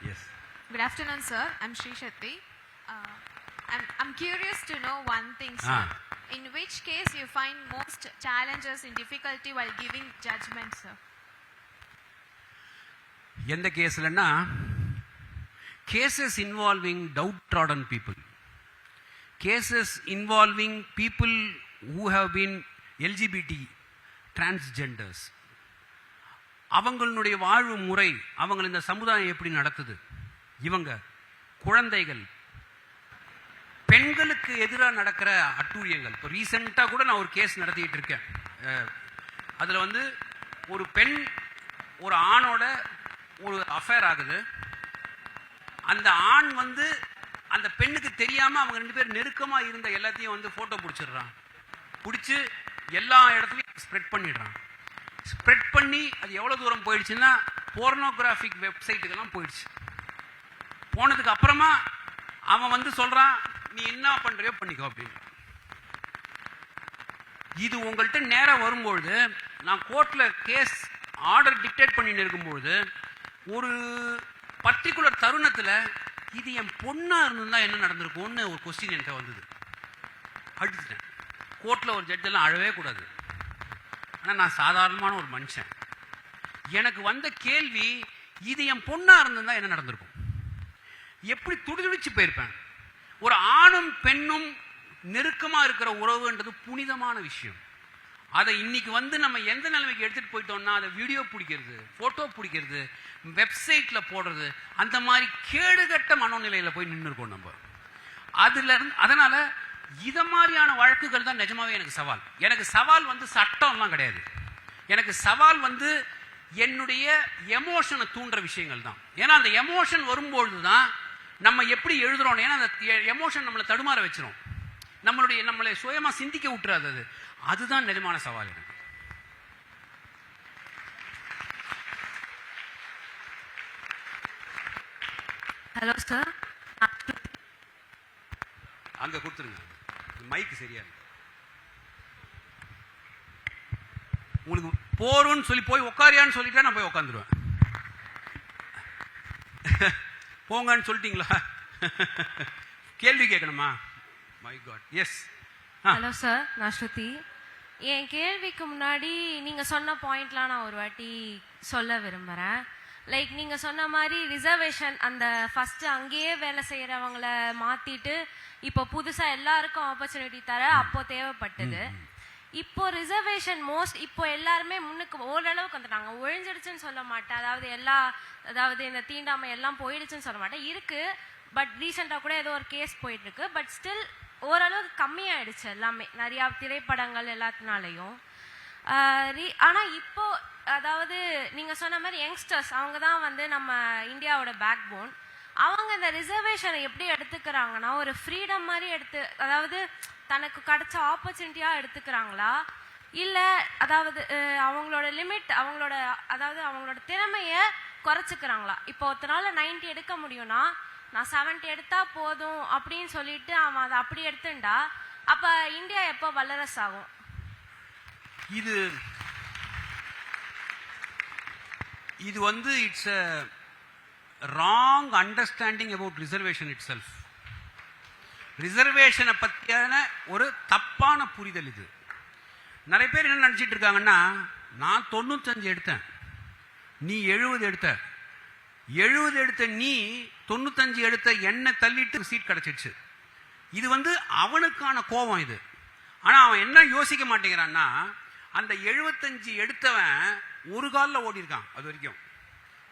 Yes. Good afternoon, sir. I'm Sri Shakti. I'm curious to know one thing, sir. In which case you find most challenges and difficulty while giving judgment, sir? எந்த கேஸ்லன்னா, cases involving downtrodden people, cases involving people who have been LGBT, transgenders, அவங்களுடைய வாழ்வு முறை, அவங்க இந்த சமுதாயம் எப்படி நடத்துது, இவங்க குழந்தைகள், பெண்களுக்கு எதிராக நடக்கிற அட்டூழியங்கள். இப்போ ரீசெண்டாக கூட நான் ஒரு கேஸ் நடத்திட்டு இருக்கேன். அதில் வந்து ஒரு பெண் ஒரு ஆணோட ஒரு அஃபேர் ஆகுது. அந்த ஆண் வந்து அந்த பெண்ணுக்கு தெரியாம அவங்க 2 பேர் நெருக்கமா இருந்த எல்லாத்தையும் வந்து போட்டோ பிடிச்சிடுறான். பிடிச்சு எல்லா இடத்துலையும் ஸ்ப்ரெட் பண்ணிடுறான். ஸ்ப்ரெட் பண்ணி அது எவ்வளவு தூரம் போயிடுச்சுன்னா போர்னோகிராஃபிக் வெப்சைட்டுக்கெல்லாம் போயிடுச்சு. போனதுக்கு அப்புறமா அவன் வந்து சொல்றான், நீ என்ன பண்றியோ பண்ணிக்கோ அப்படின்னு. இது உங்கள்கிட்ட நேரம் வரும்பொழுது, நான் கோர்ட்ல கேஸ் ஆர்டர் டிக்டேட் பண்ணிட்டு இருக்கும்பொழுது, ஒரு பர்டிகுலர் தருணத்துல இது என் பொண்ணா இருந்திருந்தா என்ன நடந்திருக்கும்னு ஒரு கொஸ்டின் என்கிட்ட வந்தது. அடிச்சுட்டேன். கோர்ட்ல ஒரு ஜட்ஜெல்லாம் அழவே கூடாது. ஆனால் நான் சாதாரணமான ஒரு மனுஷன். எனக்கு வந்த கேள்வி, இது என் பொண்ணா இருந்திருந்தா என்ன நடந்திருக்கும், எப்படி துடிதுடிச்சு போயிருப்பேன். ஒரு ஆணும் பெண்ணும் நெருக்கமா இருக்கிற உறவுன்றது புனிதமான விஷயம். அதை இன்னைக்கு வந்து நம்ம எந்த நிலைமைக்கு எடுத்துட்டு போயிட்டோம்னா, அதை வீடியோ பிடிக்கிறது, போட்டோ பிடிக்கிறது, வெப்சைட்ல போடுறது, அந்த மாதிரி கேடுகட்ட மனோநிலையில போய் நின்று இருக்கோம் நம்ம. அதனால இத மாதிரியான வழக்குகள் தான் நிஜமாவே எனக்கு சவால். எனக்கு சவால் வந்து சட்டம்லாம் கிடையாது. எனக்கு சவால் வந்து என்னுடைய எமோஷனை தூண்டுற விஷயங்கள் தான். ஏன்னா அந்த எமோஷன் வரும்பொழுது தான் நம்ம எப்படி எழுதுறோம். ஏன்னா அந்த எமோஷன் நம்மளை தடுமாற வச்சிரும், நம்மளை சுயமா சிந்திக்க விட்டுறாது. அதுதான் நிஜமான சவால் எனக்கு. Hello sir. அங்க கொடுத்துருங்க, மைக்கு சரியா இருக்கு. உங்களுக்கு போறோன்னு சொல்லி போய் உட்காரியான்னு சொல்லிட்டா நான் போய் உட்காந்துருவேன். போங்கன்னு சொல்லிட்டீங்களா? கேள்வி கேட்கணுமா? My god, yes. Hello sir, நான் ஸ்ருதி. என் கேள்விக்கு முன்னாடி நீங்க சொன்ன பாயிண்ட்லாம் நான் ஒரு வாட்டி சொல்ல விரும்புறேன். லைக் நீங்க சொன்ன மாதிரி ரிசர்வேஷன், அந்த ஃபர்ஸ்ட் அங்கேயே வேலை செய்யறவங்கள மாத்திட்டு இப்போ புதுசா எல்லாருக்கும் ஆப்பர்ச்சுனிட்டி தர அப்போ தேவைப்பட்டது. இப்போ ரிசர்வேஷன் இப்போ எல்லாருமே முன்னுக்கு ஓரளவுக்கு வந்துட்டாங்க. ஒழிஞ்சிடுச்சுன்னு சொல்ல மாட்டேன், அதாவது இந்த தீண்டாமை எல்லாம் போயிடுச்சுன்னு சொல்ல மாட்டேன், இருக்கு. பட் ரீசெண்டாக கூட ஏதோ ஒரு கேஸ் போயிட்டு இருக்கு. பட் ஸ்டில் ஓரளவுக்கு கம்மியாயிடுச்சு எல்லாமே, நிறையா திரைப்படங்கள் எல்லாத்தினாலையும். ஆனால் இப்போ அதாவது நீங்க சொன்ன மாதிரி யங்ஸ்டர்ஸ் அவங்க தான் வந்து நம்ம இந்தியாவோட பேக் போன். அவங்க இந்த ரிசர்வேஷனை எப்படி எடுத்துக்கிறாங்கன்னா ஒரு ஃப்ரீடம் மாதிரி அதாவது தனக்கு கிடைச்ச ஆப்பர்ச்சுனிட்டியா எடுத்துக்கிறாங்களா, இல்ல அதாவது அவங்களோட லிமிட், அவங்களோட திறமைய குறைச்சிக்கிறாங்களா? இப்போ ஒருத்தனால 90 எடுக்க முடியும்னா நான் 70 எடுத்தா போதும் அப்படின்னு சொல்லிட்டு அவன் அதை அப்படி எடுத்துட்டா அப்ப இந்தியா எப்போ வல்லரசு ஆகும்? இது வந்து it's a wrong understanding about reservation itself. ரிசர்வேஷனை பற்றியான ஒரு தப்பான புரிதல் இது. நிறைய பேர் என்ன நினச்சிட்டு இருக்காங்கன்னா, நான் 95 எடுத்தேன், நீ 70 எடுத்த, 70 எடுத்த நீ 95 எடுத்த என்ன தள்ளிட்டு சீட் கிடைச்சிடுச்சு. இது வந்து அவனுக்கான கோபம் இது. ஆனால் அவன் என்ன யோசிக்க மாட்டேங்கிறான்னா, அந்த 75 எடுத்தவன் ஒரு காலில் ஓடி இருக்கான், அது வரைக்கும்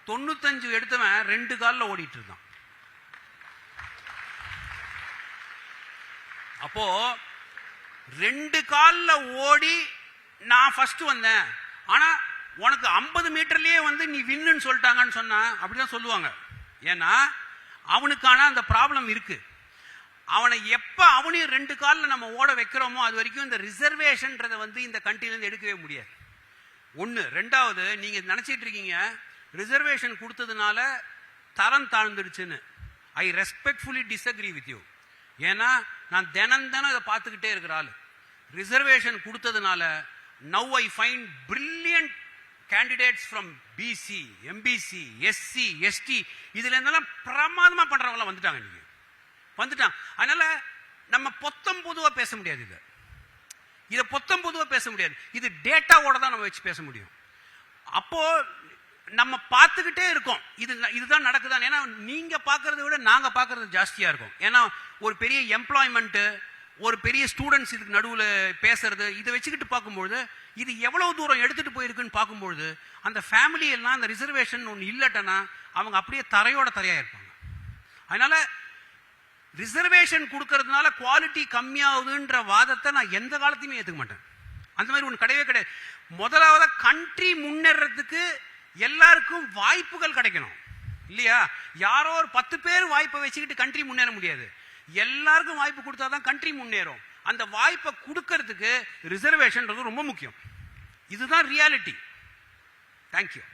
95 எடுத்தவன் 2 காலில் ஓடிட்டு இருக்கான். அப்போ 2 காலில் ஓடி நான் ஃபர்ஸ்ட் வந்தேன், ஆனா உனக்கு 50 மீட்டர்லயே வந்து நீ வின்னுன்னு சொல்லிட்டாங்கன்னு சொன்னா அப்படிதான் சொல்லுவாங்க. ஏன்னா அவனுக்கான அந்த ப்ராப்ளம் இருக்கு. அவனை எப்ப அவனையும் 2 காலில் நம்ம ஓட வைக்கிறோமோ அது வரைக்கும் இந்த ரிசர்வேஷன்றதை வந்து இந்த கண்ட்ரிலேருந்து எடுக்கவே முடியாது. ஒன்று. ரெண்டாவது, நீங்க நினைச்சிட்டு இருக்கீங்க ரிசர்வேஷன் கொடுத்ததுனால தரம் தாழ்ந்துடுச்சுன்னு. I respectfully disagree with you. ஏன்னா நான் தினம் இதை பார்த்துக்கிட்டே இருக்கிற ஆள். ரிசர்வேஷன் கொடுத்ததுனால now I find brilliant candidates from BC, MBC, SC, ST, இதுல இருந்தெல்லாம் பிரமாதமா பண்றவங்க வந்துட்டாங்க. இன்னைக்கு வந்துட்டான். அதனால நம்ம பொத்தம் பொதுவா பேச முடியாது. இதை பொத்தம் பொதுவா பேச முடியாது. இது டேட்டாவோட தான் நம்ம வச்சு பேச முடியும். அப்போ நம்ம பார்த்துக்கிட்டே இருக்கோம் இதுதான் நடக்குதான். ஏன்னா நீங்க பார்க்கறத விட நாங்க பார்க்கறது ஜாஸ்தியா இருக்கும். ஏன்னா ஒரு பெரிய எம்ப்ளாய்மெண்ட், ஒரு பெரிய ஸ்டூடெண்ட்ஸ் இதுக்கு நடுவில் பேசுறது, இதை வச்சுக்கிட்டு பார்க்கும்பொழுது இது எவ்வளவு தூரம் எடுத்துட்டு போயிருக்குன்னு பார்க்கும்பொழுது அந்த ஃபேமிலி எல்லாம் அந்த ரிசர்வேஷன் ஒன்று இல்லட்டனா அவங்க அப்படியே தரையா இருப்பாங்க. அதனால ரிசர்வேஷன் கொடுக்கறதுனால குவாலிட்டி கம்மியாகுதுன்ற வாதத்தை நான் எந்த காலத்தையுமே ஏற்றுக்க மாட்டேன். அந்த மாதிரி ஒன்று கிடையவே கிடையாது. முதலாவது கண்ட்ரி முன்னேறதுக்கு எல்லாருக்கும் வாய்ப்புகள் கிடைக்கணும் இல்லையா? யாரோ ஒரு 10 பேர் வாய்ப்பை வச்சுக்கிட்டு கண்ட்ரி முன்னேற முடியாது. எல்லாருக்கும் வாய்ப்பு கொடுத்தாதான் கண்ட்ரி முன்னேறும். அந்த வாய்ப்பை கொடுக்கறதுக்கு ரிசர்வேஷன்றது ரொம்ப முக்கியம். இதுதான் reality. Thank you.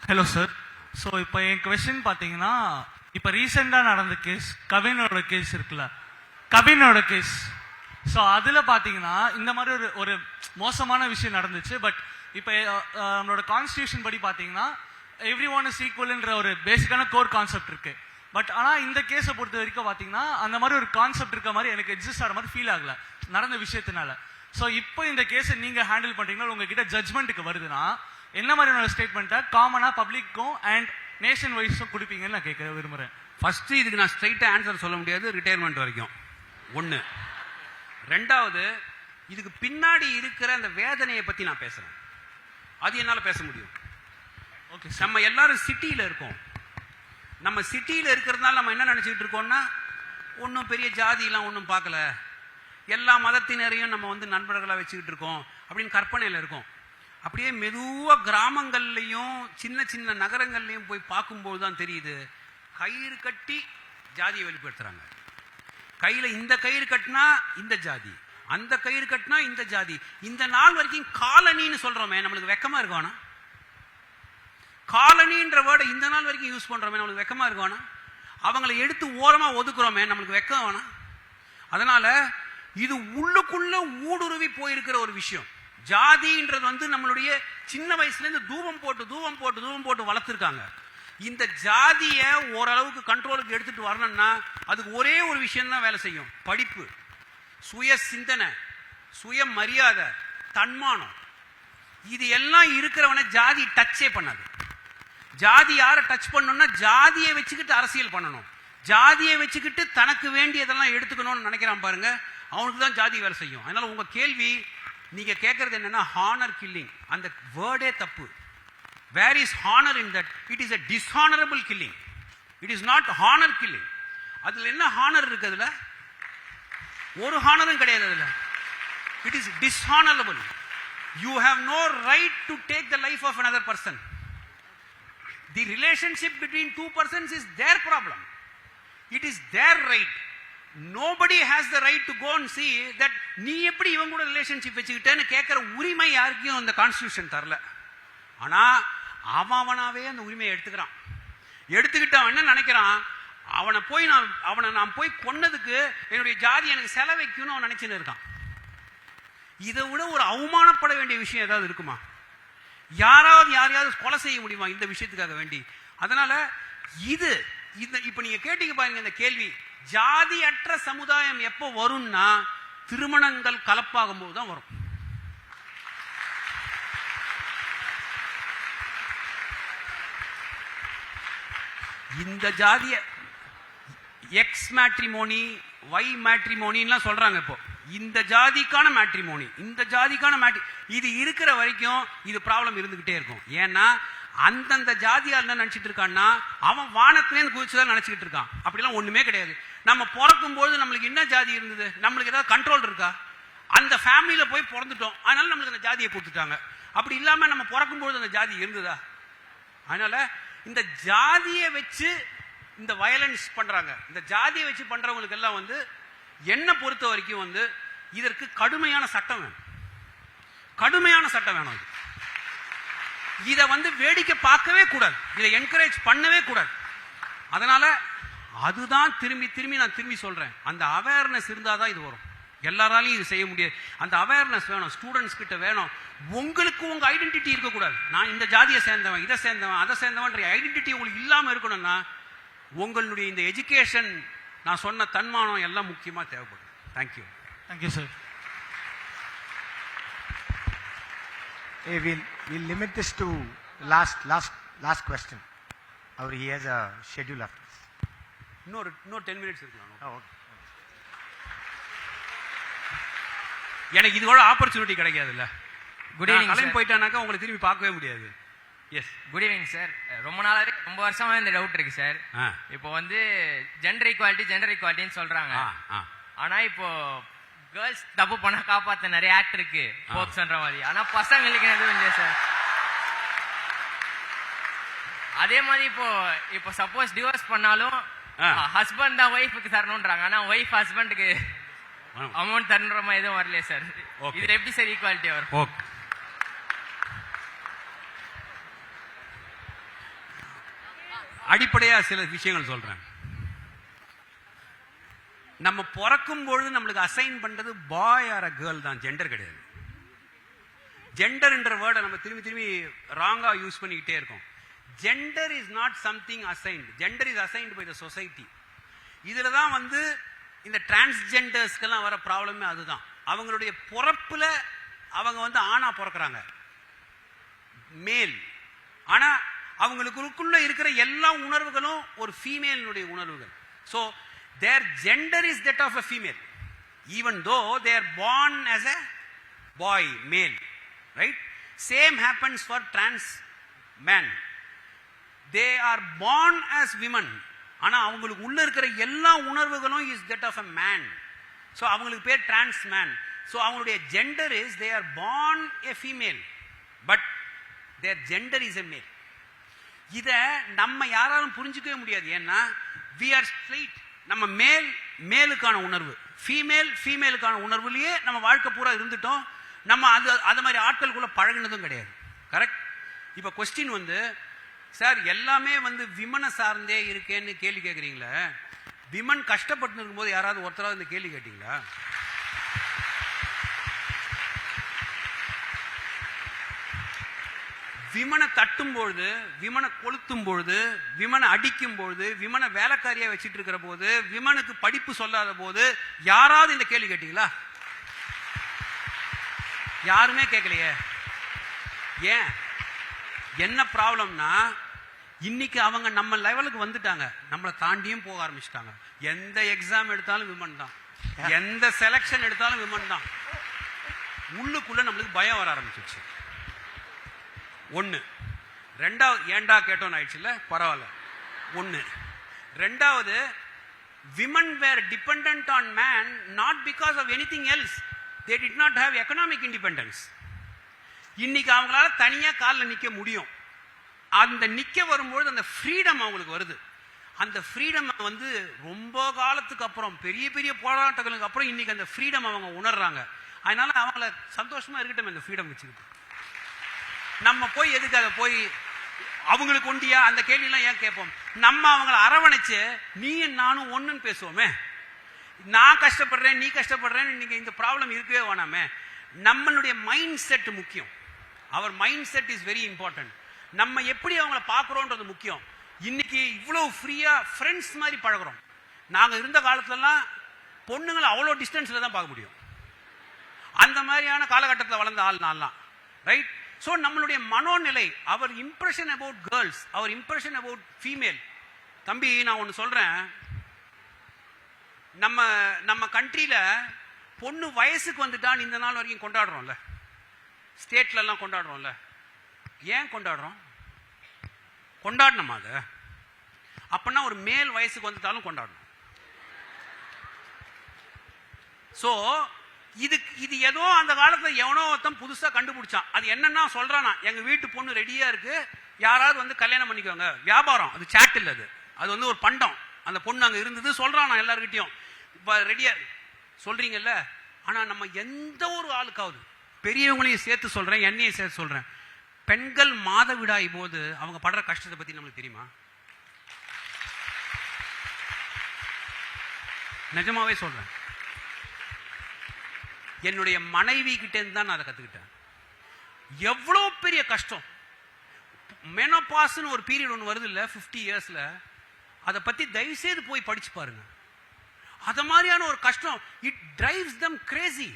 Hello sir. So இப்போ என் கொஸ்டின் பார்த்தீங்கன்னா, இப்போ ரீசெண்டாக நடந்த கேஸ் கவினோட கேஸ் இருக்குல்ல, கவினோட கேஸ். ஸோ அதில் பார்த்தீங்கன்னா இந்த மாதிரி ஒரு மோசமான விஷயம் நடந்துச்சு. பட் இப்போ நம்மளோட கான்ஸ்டியூஷன் படி பார்த்தீங்கன்னா எவ்ரி ஒன் இஸ் ஈக்குவல்ன்ற ஒரு பேசிக்கான கோர் கான்செப்ட் இருக்கு. பட் ஆனால் இந்த கேஸை பொறுத்த வரைக்கும் பார்த்தீங்கன்னா அந்த மாதிரி ஒரு கான்செப்ட் இருக்க மாதிரி எனக்கு எக்ஸிஸ்ட் ஆகிற மாதிரி ஃபீல் ஆகல நடந்த விஷயத்தினால. ஸோ இப்போ இந்த கேஸை நீங்கள் ஹேண்டில் பண்ணுறீங்கன்னா உங்ககிட்ட ஜட்மெண்ட்டுக்கு வருதுன்னா என்ன மாதிரியான ஸ்டேட்மெண்ட்டை காமனாக பப்ளிக்கும் அண்ட் நேஷன் வைஸும் கொடுப்பீங்கன்னு நான் கேட்க விரும்புகிறேன். ஃபர்ஸ்ட் இதுக்கு நான் ஸ்ட்ரைட்டாக ஆன்சர் சொல்ல முடியாது. ரிட்டையர்மெண்ட் வரைக்கும் ஒன்று. ரெண்டாவது, இதுக்கு பின்னாடி இருக்கிற அந்த வேதனையை பத்தி நான் பேசுறேன். அது என்னால பேச முடியும். ஓகே, நம்ம எல்லாரும் சிட்டியில இருக்கோம். நம்ம சிட்டியில இருக்கிறதுனால நம்ம என்ன நினைச்சிட்டு இருக்கோம்னா, ஒன்றும் பெரிய ஜாதியெல்லாம் ஒன்றும் பார்க்கல, எல்லா மதத்தினரையும் நம்ம வந்து நண்பர்களாக வச்சுக்கிட்டு இருக்கோம் அப்படின்னு கற்பனையில் இருக்கோம். அப்படியே மெதுவாக கிராமங்கள்லையும் சின்ன சின்ன நகரங்கள்லையும் போய் பார்க்கும்போது தான் தெரியுது, கயிறு கட்டி ஜாதியை வெளிப்படுத்துறாங்க. கையில் இந்த கயிறு கட்டினா இந்த ஜாதி, அந்த கயிறு கட்டினா இந்த ஜாதி. இந்த நாள் வரைக்கும் காலனின்னு சொல்றோமே, நம்மளுக்கு வெக்கமா இருக்கோனா? காலனின்ற வேர்டை இந்த நாள் வரைக்கும் யூஸ் பண்றோமே, நம்மளுக்கு வெக்கமா இருக்கோனா? அவங்களை எடுத்து ஓரமா ஒதுக்குறோமே, நம்மளுக்கு வெக்கம் வேணாம்? அதனால இது உள்ளுக்குள்ள ஊடுருவி போயிருக்கிற ஒரு விஷயம். ஜாதின்றது வந்து நம்மளுடைய சின்ன வயசுல இருந்து தூபம் போட்டு வளர்த்துருக்காங்க. இந்த ஜாதிய ஓரளவுக்கு கண்ட்ரோலுக்கு எடுத்துட்டு வரணும்னா அதுக்கு ஒரே ஒரு விஷயம் தான் வேலை செய்யும்: படிப்பு, சுய சிந்தனை, சுய மரியாதை, தன்மானம். இது எல்லாம் இருக்கிறவனை ஜாதி டச்சே பண்ணாது. ஜாதி யாரை டச் பண்ணணும்னா ஜாதியை வச்சுக்கிட்டு அரசியல் பண்ணணும். ஜாதியை வச்சுக்கிட்டு தனக்கு வேண்டியதெல்லாம் எடுத்துக்கணும்னு நினைக்கிறான் பாருங்க, அவனுக்கு தான் ஜாதி வேலை செய்யும். அதனால உங்க கேள்வி நீங்க கேட்கறது என்னன்னா ஹானர் கில்லிங். அந்த வேர்டே தப்பு. Where is honor in that? It is a dishonorable killing. It is not honor killing. அதுல என்ன ஹானர் இருக்கு? அதுல ஒரு ஹானரும் கிடையாது. அதுல it is dishonorable. You have no right to take the life of another person. The relationship between two persons is their problem. It is their right. Nobody has the right to go and see that நீ எப்படி இவங்க கூட relationship வச்சுக்கிட்டேன்னு கேட்கிற உரிமை யாருக்கும் அந்த constitution தரல. ஆனா அவனாவே அந்த உரிமையை எடுத்துக்கிறான். எடுத்துக்கிட்டு அவன் என்ன நினைக்கிறான், அவனை நான் போய் கொன்னதுக்கு என்னுடைய ஜாதி எனக்கு செலவைக்குன்னு அவன் நினைச்சுன்னு இருக்கான். இதை விட ஒரு அவமானப்பட வேண்டிய விஷயம் ஏதாவது இருக்குமா? யாரையாவது கொலை செய்ய முடியுமா இந்த விஷயத்துக்காக வேண்டி? அதனால இது இப்ப நீங்க கேட்டீங்க பாருங்க இந்த கேள்வி, ஜாதி அற்ற சமுதாயம் எப்போ வரும்னா திருமணங்கள் கலப்பாகும் போது தான் வரும். இந்த ஜாதிய எக்ஸ் மேட்ரிமோனி, ஒய் மேட்ரிமோனின்னு சொல்றாங்க. இப்போ இந்த ஜாதிக்கான மேட்ரிமோனி, இந்த ஜாதிக்கான இது இருக்கிற வரைக்கும் இது ப்ராப்ளம் இருந்துகிட்டே இருக்கும். ஏன்னா அந்தந்த ஜாதியார் என்ன நினைச்சிட்டு இருக்கான்னா அவன் வானத்திலேருந்து குதிச்சுதான் நினைச்சுக்கிட்டு இருக்கான். அப்படிலாம் ஒண்ணுமே கிடையாது. நம்ம பிறக்கும் போது நம்மளுக்கு என்ன ஜாதி இருந்தது? நம்மளுக்கு ஏதாவது கண்ட்ரோல் இருக்கா? அந்த ஃபேமிலியில போய் பிறந்துட்டோம், அதனால நம்மளுக்கு அந்த ஜாதியை கொடுத்துட்டாங்க. அப்படி இல்லாம நம்ம பிறக்கும்போது அந்த ஜாதி இருந்ததா? அதனால இந்த ஜாதியை வச்சு இந்த வயலன்ஸ் பண்றாங்க. இந்த ஜாதியை வச்சு பண்றவங்களுக்கு எல்லாம் வந்து என்ன பொறுத்த வரைக்கும் வந்து இதற்கு கடுமையான சட்டம் வேணும். கடுமையான சட்டம் வேணும். இதை வந்து வேடிக்கை பார்க்கவே கூடாது, இதை என்கரேஜ் பண்ணவே கூடாது. அதனால அதுதான் திரும்பி சொல்றேன், அந்த அவேர்னஸ் இருந்தாதான் இது வரும். எல்லாராலையும் இது செய்ய முடியாது. அந்த அவேர்னஸ் வேணும், ஸ்டூடெண்ட்ஸ் கிட்ட வேணும். உங்களுக்கு உங்க ஐடென்டிட்டி இருக்கக்கூடாது. நான் இந்த ஜாதியை சேர்ந்தவன், இதை சேர்ந்தவன், அதை சேர்ந்தவன் ஐடென்டிட்டி உங்களுக்கு இல்லாம இருக்கணும்னா உங்களுடைய இந்த எஜுகேஷன், நான் சொன்ன தன்மானம் எல்லாம் முக்கியமா தேவைப்படும். Thank you. Thank you sir. We'll limit this to last question. He has a schedule after this. இன்னொரு 10 minutes இருக்கலாம். எனக்கு இது கூட ஆப்பர்ச்சுனிட்டி கிடைக்காதுல்ல. Good evening. கிளம்பி போயிட்டானாக்கா உங்களை திரும்பி பார்க்கவே முடியாது. Yes, good evening sir. ரொம்ப வருஷமா இந்த டவுட் இருக்கு சார். இப்போ வந்து ஜெண்டர் ஈக்குவாலிட்டின்னு சொல்றாங்க. ஆனா இப்போ கேர்ள்ஸ் தப்பு பண்ண காப்பாத்த நிறைய ஆக்ட் இருக்கு போக்ஸ்ன்ற மாதிரி. ஆனா பசங்களுக்கு எதுவும் இல்லையா சார்? அதே மாதிரி இப்போ சப்போஸ் டிவோர்ஸ் பண்ணாலும் ஹஸ்பண்ட் தான் ஒய்ஃபுக்கு தரணும்ன்றாங்க. ஆனா ஒய்ஃப் ஹஸ்பண்டுக்கு அமௌண்ட் தரணுன்ற மாதிரி எதுவும் வரலையே சார். இதுல எப்படி சார் ஈக்குவாலிட்டி வரும்? அடிப்படையா சில விஷயங்கள் சொல்றேன். நம்ம பிறக்கும் பொழுது நம்மளுக்கு அசைன் பண்றது பாய் ஆர் அ கேர்ள் தான், ஜெண்டர் கிடையாது. ஜெண்டர்ன்ற வேர்டை நம்ம திரும்பி ராங்கா யூஸ் பண்ணிக்கிட்டே இருக்கோம். Gender is not something assigned. Gender is assigned by the society. இதுல தான் வந்து இந்த டிரான்ஸ்ஜெண்டர்ஸ்க்கெல்லாம் வர ப்ராப்ளமே அதுதான். அவங்களுடைய பிறப்புல அவங்க வந்து ஆணா பிறக்கிறாங்க, மேல். ஆனா அவங்களுக்குள்ள இருக்கிற எல்லா உணர்வுகளும் ஒரு ஃபீமேலினுடைய உணர்வுகள். So their gender is that of a female. even though they are born as a boy, male, right? Same happens for trans men. They are born as women. ஆனா அவங்களுக்கு உள்ள இருக்கிற எல்லா உணர்வுகளும் is that of a man. So அவங்களுக்கு பேர் trans man. So அவங்களுடைய gender is they are born a female, but their gender is a male. இத நம்ம யாராலும் புரிஞ்சிக்கவே முடியாது. ஏன்னா we are straight. நம்ம மேலுக்கான உணர்வு, ஃபீமேலுக்கான உணர்வுலயே நம்ம வாழ்க்கை பூரா இருந்துட்டோம். நம்ம அது மாதிரி ஆட்களுக்குள்ள பழகினதும் கிடையாது. கரெக்ட்? இப்ப கொஸ்டின் வந்து சார் எல்லாமே வந்து விமனை சார்ந்தே இருக்கேன்னு கேள்வி கேட்குறீங்களா? விமன் கஷ்டப்பட்டு இருக்கும்போது யாராவது ஒருத்தராவது இந்த கேள்வி கேட்டீங்களா? விமனை தட்டும் பொழுது, விமனை கொளுத்தும் பொழுது, விமனை அடிக்கும் பொழுது, விமனை வேலைக்காரியா வச்சிட்டு இருக்கிற போது, விமனுக்கு படிப்பு சொல்லாத போது யாராவது இந்த கேள்வி கேட்டீங்களா? யாருமே கேட்கலையே. ஏன்? என்ன ப்ராப்ளம்னா இன்னைக்கு அவங்க நம்ம லெவலுக்கு வந்துட்டாங்க, நம்மளை தாண்டியும் போக ஆரம்பிச்சிட்டாங்க. எந்த எக்ஸாம் எடுத்தாலும் விமன் தான், எந்த செலக்ஷன் எடுத்தாலும் விமன் தான். உள்ளுக்குள்ள நம்மளுக்கு பயம் வர ஆரம்பிச்சிருச்சு. ஒன்று. ரெண்டாவது, ஏண்டா கேட்டோன்னு ஆயிடுச்சுல்ல, பரவாயில்ல. ஒன்று. ரெண்டாவது, women were dependent on men not because of anything else. They did not have economic independence. இன்னைக்கு அவங்களால தனியா காலில் நிற்க முடியும். அந்த நிற்க வரும்பொழுது அந்த ஃப்ரீடம் அவங்களுக்கு வருது. அந்த ஃப்ரீடம் வந்து ரொம்ப காலத்துக்கு அப்புறம், பெரிய பெரிய போராட்டங்களுக்கு அப்புறம் இன்னைக்கு அந்த ஃப்ரீடம் அவங்க உணர்றாங்க. அதனால அவங்கள சந்தோஷமா இருக்கட்டும் இந்த ஃப்ரீடம் வச்சுக்கிட்டு. நம்ம போய் எதுக்கு அதை போய் அவங்களுக்கு ஒண்டியா அந்த கேள்வியெல்லாம் ஏன் கேட்போம்? நம்ம அவங்களை அரவணைச்சு நீயும் நானும் ஒன்றுன்னு பேசுவோமே. நான் கஷ்டப்படுறேன், நீ கஷ்டப்படுறேன்னு நீங்க இந்த ப்ராப்ளம் இருக்கவே வேணாமே. நம்மளுடைய மைண்ட் செட் முக்கியம். Our mindset is very important. நம்ம எப்படி அவங்கள பார்க்குறோன்றது முக்கியம். இன்னைக்கு இவ்வளோ ஃப்ரீயா ஃப்ரெண்ட்ஸ் மாதிரி பழகிறோம். நாங்கள் இருந்த காலத்துலலாம் பொண்ணுங்களை அவ்வளோ டிஸ்டன்ஸில் தான் பார்க்க முடியும். அந்த மாதிரியான காலகட்டத்தில் வளர்ந்த ஆள் நான்லாம், ரைட்? ஸோ நம்மளுடைய மனோநிலை, அவர் இம்ப்ரெஷன் அபவுட் கேர்ள்ஸ், அவர் இம்ப்ரெஷன் அபவுட் ஃபீமேல். தம்பி நான் ஒன்று சொல்கிறேன், நம்ம கண்ட்ரியில் பொண்ணு வயசுக்கு வந்துட்டான் இந்த நாள் வரைக்கும் கொண்டாடுறோம்ல, ஸ்டேட்லலாம் கொண்டாடுறோம்ல. ஏன் கொண்டாடுறோம்? கொண்டாடணுமா அதை? அப்படின்னா ஒரு மேல் வயசுக்கு வந்துட்டாலும் கொண்டாடணும். ஸோ இது ஏதோ அந்த காலத்தில் எவனோ ஒருத்தன் புதுசாக கண்டுபிடிச்சான். அது என்னன்னா சொல்றானா, எங்க வீட்டு பொண்ணு ரெடியா இருக்கு, யாராவது வந்து கல்யாணம் பண்ணிக்கோங்க. வியாபாரம், அது சாட் இல்லை, அது வந்து ஒரு பண்டம். அந்த பொண்ணு அங்கே இருந்தது சொல்றானா எல்லாருக்கிட்டையும். இப்போ ரெடியா சொல்றீங்கல்ல. ஆனா நம்ம எந்த ஒரு ஆளுக்காவது, பெரியவங்களையும் சேர்த்து சொல்றேன், என்னையும் சேர்த்து சொல்றேன், பெண்கள் மாதவிடாய் போது அவங்க படுற கஷ்டத்தை பத்தி நம்மளுக்கு தெரியுமா? நிஜமாவே சொல்றேன். என்னுடைய மனைவி கிட்ட இருந்து தான் நான் அதை கத்துக்கிட்டேன். எவ்வளோ பெரிய கஷ்டம். மெனோபாஸ்னு ஒரு பீரியட் ஒன்று வருது இல்லை 50 இயர்ஸ்ல, அதை பத்தி தயவு செய்து போய் படிச்சு பாருங்க. அத மாதிரியான ஒரு கஷ்டம். It drives them crazy.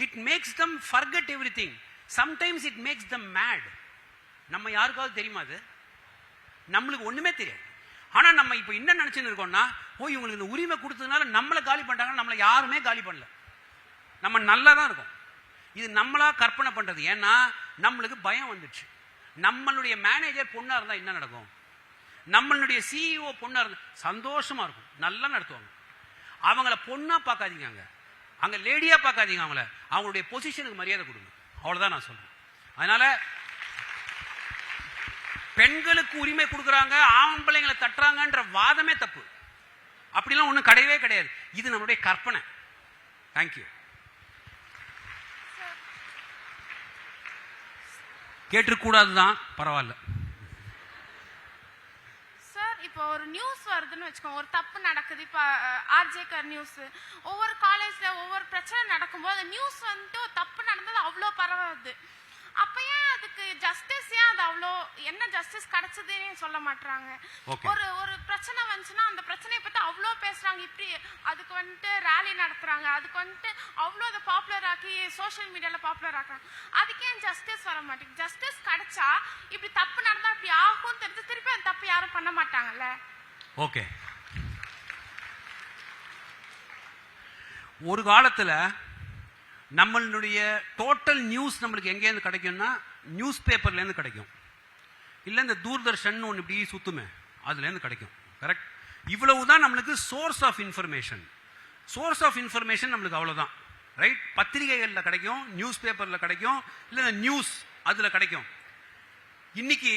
It makes them forget everything. Sometimes it makes them mad. நம்ம யாருக்காவது தெரியுமா அது? நம்மளுக்கு ஒண்ணுமே தெரியாது. ஆனா நம்ம இப்ப என்ன நினைச்சுன்னு இருக்கோம்னா, இவங்களுக்கு இந்த உரிமை கொடுத்ததுனால நம்மளை காலி பண்ணிட்டாங்க. நம்மளை யாருமே காலி பண்ணல, நம்ம நல்லா தான் இருக்கோம். இது நம்மளா கற்பனை பண்றது. ஏன்னா நம்மளுக்கு பயம் வந்துச்சு. நம்மளுடைய மேனேஜர் பொண்ணா இருந்தா என்ன நடக்கும்? நம்மளுடைய சிஇஓ பொண்ணா இருந்தா சந்தோஷமா இருக்கும், நல்லா நடத்துவாங்க. அவங்கள பொண்ணா பார்க்காதீங்க, அங்க லேடியா பார்க்காதீங்க. அவங்களுடைய பொசிஷனுக்கு மரியாதை கொடுங்க. அவ்வளவுதான் நான் சொல்றேன். அதனால பெண்களுக்கு உரிமை கொடுக்குறாங்க, ஆம்பளைங்களை தட்டுறாங்கன்ற வாதமே தப்பு. அப்படிலாம் ஒன்றும் கிடையவே கிடையாது. இது நம்மளுடைய கற்பனை. தேங்க்யூ. கேட்டுக்கூடாதுதான், பரவாயில்ல. சார் இப்போ ஒரு நியூஸ் வருதுன்னு வச்சுக்கோங்க, ஒரு தப்பு நடக்குது. இப்போ ஆர்ஜேகர் நியூஸ், ஒவ்வொரு காலேஜ்ல ஒவ்வொரு பிரச்சனை நடக்கும்போது நியூஸ் வந்துட்டு ஒரு தப்பு நடந்தது அவ்வளோ பரவாது. அப்ப ஏன் அதுக்கு ஜஸ்டிஸ், ஏன் அது அவ்வளோ என்ன ஜஸ்டிஸ் கிடைச்சதுன்னு சொல்ல மாட்டாங்க? ஒரு பிரச்சனை வந்துச்சுன்னா அந்த பிரச்சனையை பத்தி அவ்வளோ பேசுறாங்க, இப்படி அதுக்கு வந்துட்டு ரேலி நடத்துறாங்க, அதுக்கு வந்துட்டு அவ்வளோ அதை பாப்புலர் ஆக்கி சோஷியல் மீடியால பாப்புலர் ஆக்குறாங்க. அதுக்கு ஏன் ஜஸ்டிஸ் வர மாட்டேங்குது? ஜஸ்டிஸ் கிடைச்சா இப்படி தப்பு நடந்தா இப்படி ஆகும்னு தெரிஞ்சு திருப்பி அந்த தப்பு யாரும் பண்ண மாட்டாங்கல்ல? ஓகே, ஒரு காலத்தில் நம்மளுடைய டோட்டல் நியூஸ் நம்மளுக்கு எங்கேருந்து கிடைக்கும்னா நியூஸ் பேப்பர்லேருந்து கிடைக்கும், இல்லை இந்த தூர்தர்ஷன் ஒன்று இப்படி சுத்துமே அதுலேருந்து கிடைக்கும். கரெக்ட்? இவ்வளவு தான் நம்மளுக்கு source of information. Source of information நம்மளுக்கு அவ்வளோதான். ரைட்? பத்திரிகைகளில் கிடைக்கும், நியூஸ் பேப்பரில் கிடைக்கும், இல்லை நியூஸ் அதில் கிடைக்கும். இன்னைக்கு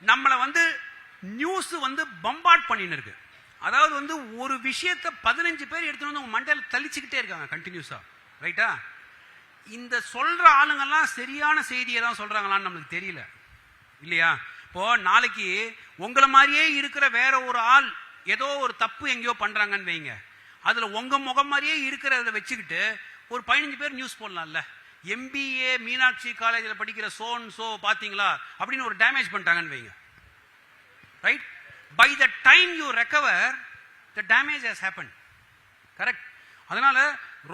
நம்மளை நியூஸ் பம்பார்ட் பண்ணின்னு இருக்கு. அதாவது ஒரு விஷயத்தை 15 பேர் எடுத்துட்டு உங்க மண்டையில் தள்ளிச்சுக்கிட்டே இருக்காங்க கண்டினியூஸா. ரைட்டா? இந்த சொல்ற ஆளுங்கெல்லாம் சரியான செய்தியை தான் சொல்றாங்களான்னு நம்மளுக்கு தெரியல, இல்லையா? இப்போ நாளைக்கு உங்களை மாதிரியே இருக்கிற வேற ஒரு ஆள் ஏதோ ஒரு தப்பு எங்கேயோ பண்றாங்கன்னு வைங்க, அதுல உங்க முகம் மாதிரியே இருக்கிறத வச்சுக்கிட்டு ஒரு 15 பேர் நியூஸ் போடலாம்ல. MBA மீனாட்சி காலேஜில் படிக்கிற சோ பாத்தீங்களா அப்படின்னு ஒரு டேமேஜ் பண்ணிட்டாங்கன்னு வைங்க. Right? By the time you recover, the damage has happened. Correct? அதனால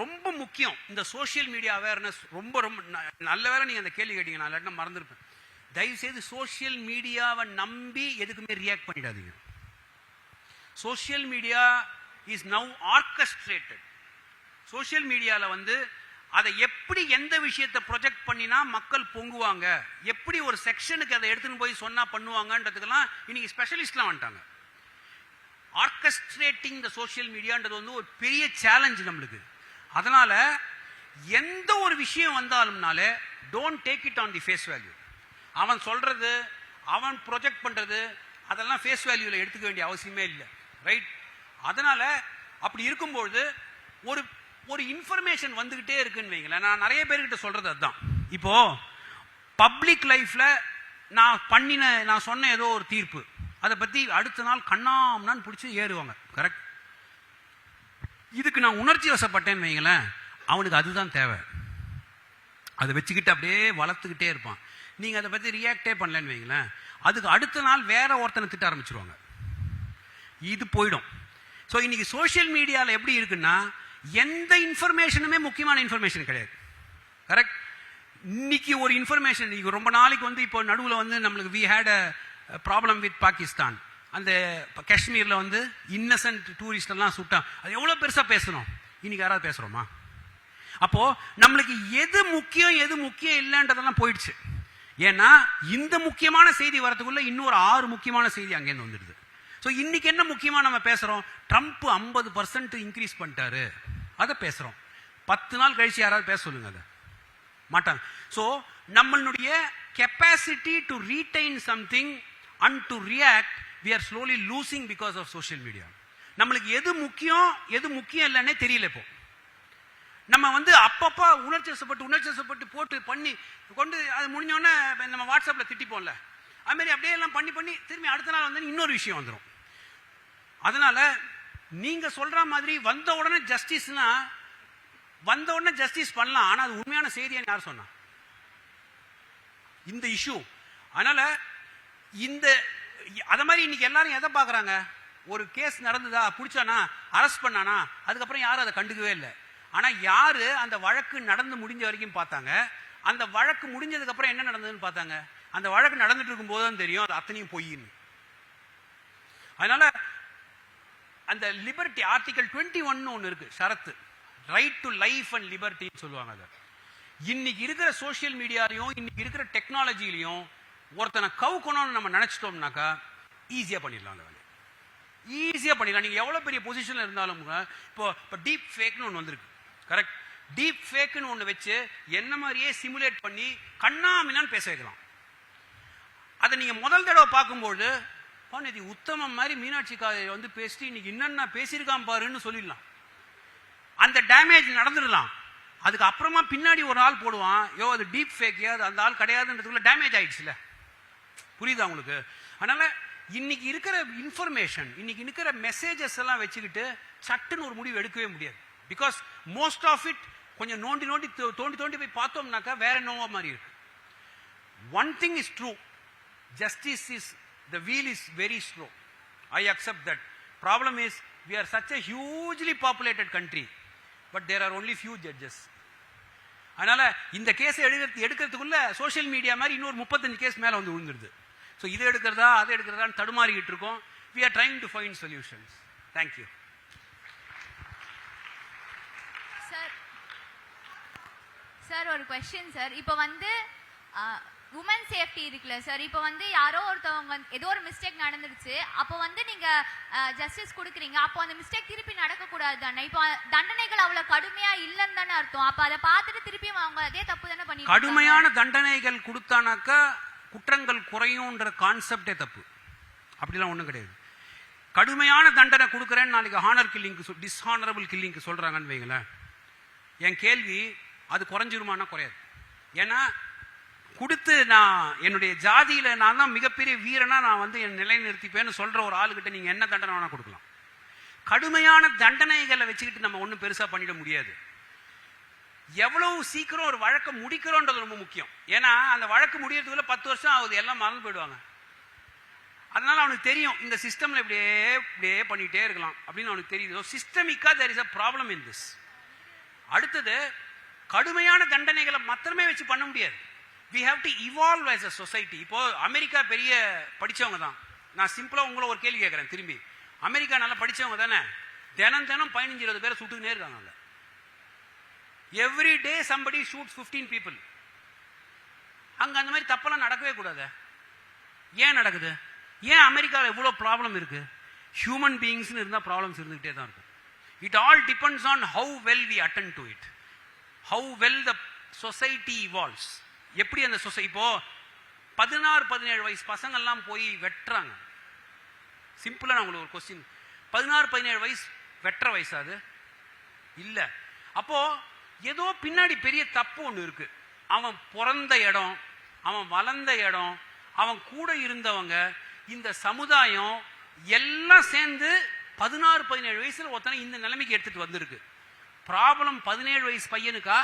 ரொம்ப முக்கியம் இந்த சோஷியல் மீடியா அவேர்னஸ். ரொம்ப ரொம்ப நல்ல வேளை நீங்க அந்த கேள்வி கேட்டீங்க, நான் இல்லாட்டினா மறந்துருப்பேன். தயவு செய்து சோஷியல் மீடியாவை நம்பி எதுக்குமே ரியாக்ட் பண்ணிடாதீங்க. Social media is now orchestrated. Social மீடியாவில் அதை எப்படி எந்த விஷயத்தை ப்ரொஜெக்ட் பண்ணினா மக்கள் பொங்குவாங்க, எப்படி ஒரு செக்ஷனுக்கு அதை எடுத்துன்னு போய் சொன்னா பண்ணுவாங்கன்றதுக்கெல்லாம் இன்னைக்கு ஸ்பெஷலிஸ்ட்லாம் வந்துட்டாங்க. ஆர்கஸ்ட்ரேட்டிங் த சோஷியல் மீடியான்றது ஒரு பெரிய சேலஞ்ச் நம்மளுக்கு. அதனால எந்த ஒரு விஷயம் வந்தாலும்னாலே don't take it on the face value. அவன் சொல்றது, அவன் ப்ரொஜெக்ட் பண்றது, அதெல்லாம் ஃபேஸ் வேல்யூல எடுத்துக்க வேண்டிய அவசியமே இல்லை. ரைட்? அதனால அப்படி இருக்கும்பொழுது ஒரு ஒரு இன்ஃபர்மேஷன் வந்துகிட்டே இருக்குன்னு வைங்களேன். நான் நிறைய பேர்கிட்ட சொல்றது அதுதான். இப்போ பப்ளிக் லைஃப்ல நான் சொன்ன ஏதோ ஒரு தீர்ப்பு, அதை பத்தி அடுத்த நாள் கண்ணாம்னான்னு பிடிச்சி ஏறுவாங்க. கரெக்ட்? இதுக்கு நான் உணர்ச்சி வசப்பட்டேன்னு வைங்களேன், அவனுக்கு அதுதான் தேவை. அதை வச்சுக்கிட்டு அப்படியே வளர்த்துக்கிட்டே இருப்பான். நீங்க அதை பத்தி ரியாக்டே பண்ணலன்னு வைங்களேன், அதுக்கு அடுத்த நாள் வேற ஒருத்தனை திட்ட ஆரம்பிச்சிருவாங்க. இது போயிடும். ஸோ இன்னைக்கு சோஷியல் மீடியாவில் எப்படி இருக்குன்னா எந்த இன்ஃபர்மேஷனுமே முக்கியமான இன்ஃபர்மேஷன் கிடையாது. கரெக்ட்? இன்னைக்கு ஒரு இன்ஃபர்மேஷன் ரொம்ப நாளைக்கு இப்போ நடுவில் நம்மளுக்கு we had a problem with Pakistan. அந்த காஷ்மீர்ல இன்னசென்ட் டூரிஸ்ட் எல்லாம் சுட்டான். அது எவ்வளவு பெருசா பேசணும், இன்னைக்கு யாராவது பேசுறோமா? அப்போ நம்மளுக்கு எது முக்கியம் இல்லைன்றதெல்லாம் போயிடுச்சு. ஏன்னா இந்த முக்கியமான செய்தி வரதுக்குள்ள இன்னொரு 6 முக்கியமான செய்தி அங்கேருந்து வந்துடுது. ஸோ இன்னைக்கு என்ன முக்கியமா நம்ம பேசுறோம்? ட்ரம்ப் 50% இன்க்ரீஸ் பண்ணிட்டாரு, அதை பேசுறோம். 10 நாள் கழிச்சு யாராவது பேச சொல்லுங்க, அதை மாட்டாங்க. ஸோ நம்மளுடைய capacity to retain something and to react we are slowly losing because of social media. நம்மளுக்கு எது முக்கியம் இல்லைன்னே தெரியல. இப்போ நம்ம அப்பப்போ உணர்ச்சி போட்டு பண்ணி கொண்டு அது முடிஞ்சோடனே நம்ம வாட்ஸ்அப்ல திட்டிப்போம்ல, அது மாதிரி அப்படியே எல்லாம் பண்ணி திரும்பி அடுத்த நாள் இன்னொரு விஷயம் வந்துடும். அதனால நீங்க சொல்ற மாதிரி வந்த உடனே ஜஸ்டிஸ் பண்ணலாம், ஆனா அது உண்மையான செய்தியான்னு யார் சொன்னா இந்த இஷ்யூ? அதனால அத மாதிரி இன்னைக்கு எல்லாரும் எதை பாக்குறாங்க? ஒரு கேஸ் நடந்ததா, பிடிச்சானா, அரெஸ்ட் பண்ணானா, அதுக்கப்புறம் யாரும் அதை கண்டுக்கவே இல்லை. ஆனா யாரு அந்த வழக்கு நடந்து முடிஞ்ச வரைக்கும் பார்த்தாங்க, அந்த வழக்கு முடிஞ்சதுக்கு அப்புறம் என்ன நடந்ததுன்னு பார்த்தாங்க. அந்த வழக்கு நடந்துட்டு இருக்கும் போதுதான் தெரியும் அது அத்தனையும் பொய்ன்னு. அதனால அந்த லிபர்ட்டி ஆர்டிகல் 21 ஒன்னு இருக்கு, ஷரத்து, ரைட் டு லைஃப் அண்ட் லிபர்ட்டின்னு சொல்லுவாங்க. அதை இன்னைக்கு இருக்கிற சோசியல் மீடியாலையும் இன்னைக்கு இருக்கிற டெக்னாலஜிலையும் ஒருத்தனை கவுக்கணும்னு நம்ம நினைச்சிட்டோம்னாக்கா ஈஸியா பண்ணிடலாம். அந்த வேலையை ஈஸியா பண்ணிடலாம். நீங்க எவ்வளவு பெரிய பொசிஷன்ல இருந்தாலும் இப்போ டீப் ஃபேக்னு ஒன்று வந்திருக்கு. கரெக்ட்? டீப் ஃபேக்னு ஒன்று வச்சு என்ன மாதிரியே சிமுலேட் பண்ணி கண்ணாமினான்னு பேச வைக்கலாம். அதை நீங்க முதல் தடவை பார்க்கும்போது இது உத்தமம் மாதிரி மீனாட்சி காலேஜ் பேசிட்டு இன்னைக்கு என்னென்ன பேசியிருக்கான் பாருன்னு சொல்லிடலாம். அந்த டேமேஜ் நடந்துடலாம். அதுக்கு அப்புறமா பின்னாடி ஒரு ஆள் போடுவான், அது டீப் ஃபேக், அந்த ஆள் கிடையாதுன்றதுக்குள்ள டேமேஜ் ஆயிடுச்சுல. புரியுதா உங்களுக்கு? அதனால இன்னைக்கு இருக்கிற இன்ஃபர்மேஷன், இன்னைக்கு இருக்கிற மெசேஜஸ் எல்லாம் வச்சுக்கிட்டு சட்டுன்னு ஒரு முடிவு எடுக்கவே முடியாது. பிகாஸ் மோஸ்ட் ஆஃப் இட் கொஞ்சம் தோண்டி போய் பார்த்தோம்னாக்கா வேற என்னவோ மாதிரி இருக்கு. One thing is true, justice is, the wheel is very slow. I accept that. Problem is we are such a hugely populated country, but there are only few judges. அதனால இந்த கேஸ் எடுக்கிறதுக்குள்ள சோஷியல் மீடியா மாதிரி இன்னொரு 35 case மேல விழுந்துருது. So இதை எடுக்கிறதா அதை எடுக்கிறதான்னு தடுமாறிக்கிட்டு இருக்கோம். we are trying to find solutions. Thank you. Sir ஒரு கொஸ்டின் சார். இப்போ வந்து உமன் சேஃப்டி இருக்குல்ல சார், இப்போ வந்து யாரோ ஒருத்தவங்க ஏதோ ஒரு மிஸ்டேக் நடந்துருச்சு, அப்போ வந்து நீங்க ஜஸ்டிஸ் கொடுக்குறீங்க, அப்போ அந்த மிஸ்டேக் திருப்பி நடக்கக்கூடாது தானே? இப்போ தண்டனைகள் அவ்வளவு கடுமையா இல்லைன்னு தானே அர்த்தம். அப்போ அதை பார்த்துட்டு திருப்பியும் அவங்க அதே தப்பு தானே பண்ணி. கடுமையான தண்டனைகள் கொடுத்தானாக்கா குற்றங்கள் குறையும்ன்ற கான்செப்டே தப்பு. அப்படிலாம் ஒன்றும் கிடையாது. கடுமையான தண்டனை கொடுக்குறேன்னு நாளைக்கு ஹானர் கில்லிங்க்கு டிஸ்ஹானரபிள் கில்லிங்க்கு சொல்றாங்கன்னு வைங்களேன், என் கேள்வி அது குறைஞ்சிருமானா குறையாது. ஏன்னா கொடுத்து நான் என்னுடைய ஜாதியில நான் தான் மிகப்பெரிய வீரனா நான் வந்து என் நிலை நிறுத்திப்பேன்னு சொல்ற ஒரு ஆளுகிட்ட நீங்க என்ன தண்டனை வேணா கொடுக்கலாம். கடுமையான தண்டனைகளை வச்சுக்கிட்டு நம்ம ஒன்றும் பெருசா பண்ணிட முடியாது. எவ்வளவு சீக்கிரம் ஒரு வழக்கை முடிக்கிறோன்றது ரொம்ப முக்கியம். ஏன்னா அந்த வழக்கு முடியறதுக்குள்ள 10 வருஷம் ஆகுது, எல்லாம் மறந்து போயிடுவாங்க. அதனால அவனுக்கு தெரியும் இந்த சிஸ்டம்ல இப்படியே பண்ணிட்டே இருக்கலாம் அப்படின்னு அவனுக்கு தெரியுது. சிஸ்டமிக்கா there is a problem in this. அடுத்தது கடுமையான தண்டனைகளை மாத்திரமே வச்சு பண்ண முடியாது. we have to evolve as a society. இப்போ அமெரிக்கா பெரிய படிச்சவங்க தான். நான் சிம்பிளா உங்களை ஒரு கேள்வி கேட்கறேன் திரும்பி. அமெரிக்கா நல்லா படிச்சவங்க தானே? தினம் 15-20 பேரை சுட்டுக்கிட்டே இருக்காங்க. Every day somebody shoots 15 people. அங்க அந்த மாதிரி தப்பெல்லாம் நடக்கவே கூடாது. ஏன் நடக்குது? ஏன் அமெரிக்காவில் இவ்வளோ ப்ராப்ளம் இருக்கு? ஹியூமன் பீயிங்ஸ்னு இருந்தால் ப்ராப்ளம்ஸ் இருந்துகிட்டே தான் இருக்கும். It all depends on how well we attend to it, how well the society evolves. எப்படி அந்த சொசைட்டி இப்போ 16-17 வயசு பசங்கள்லாம் போய் வெட்டுறாங்க. சிம்பிளா நான் உங்களுக்கு ஒரு கொஸ்டின், 16-17 வயசு வெட்டுற வயசாது இல்ல. அப்போ ஏதோ பின்னாடி பெரிய தப்பு ஒன்று இருக்கு. அவன் பிறந்த இடம், அவன் வளர்ந்த இடம், அவன் கூட இருந்தவங்க, இந்த சமுதாயம் எல்லாம் சேர்ந்து 16-17 வயசுல ஒருத்தனை இந்த நிலைமைக்கு எடுத்துட்டு வந்திருக்கு. ப்ராப்ளம் 17 வயசு பையனுக்கா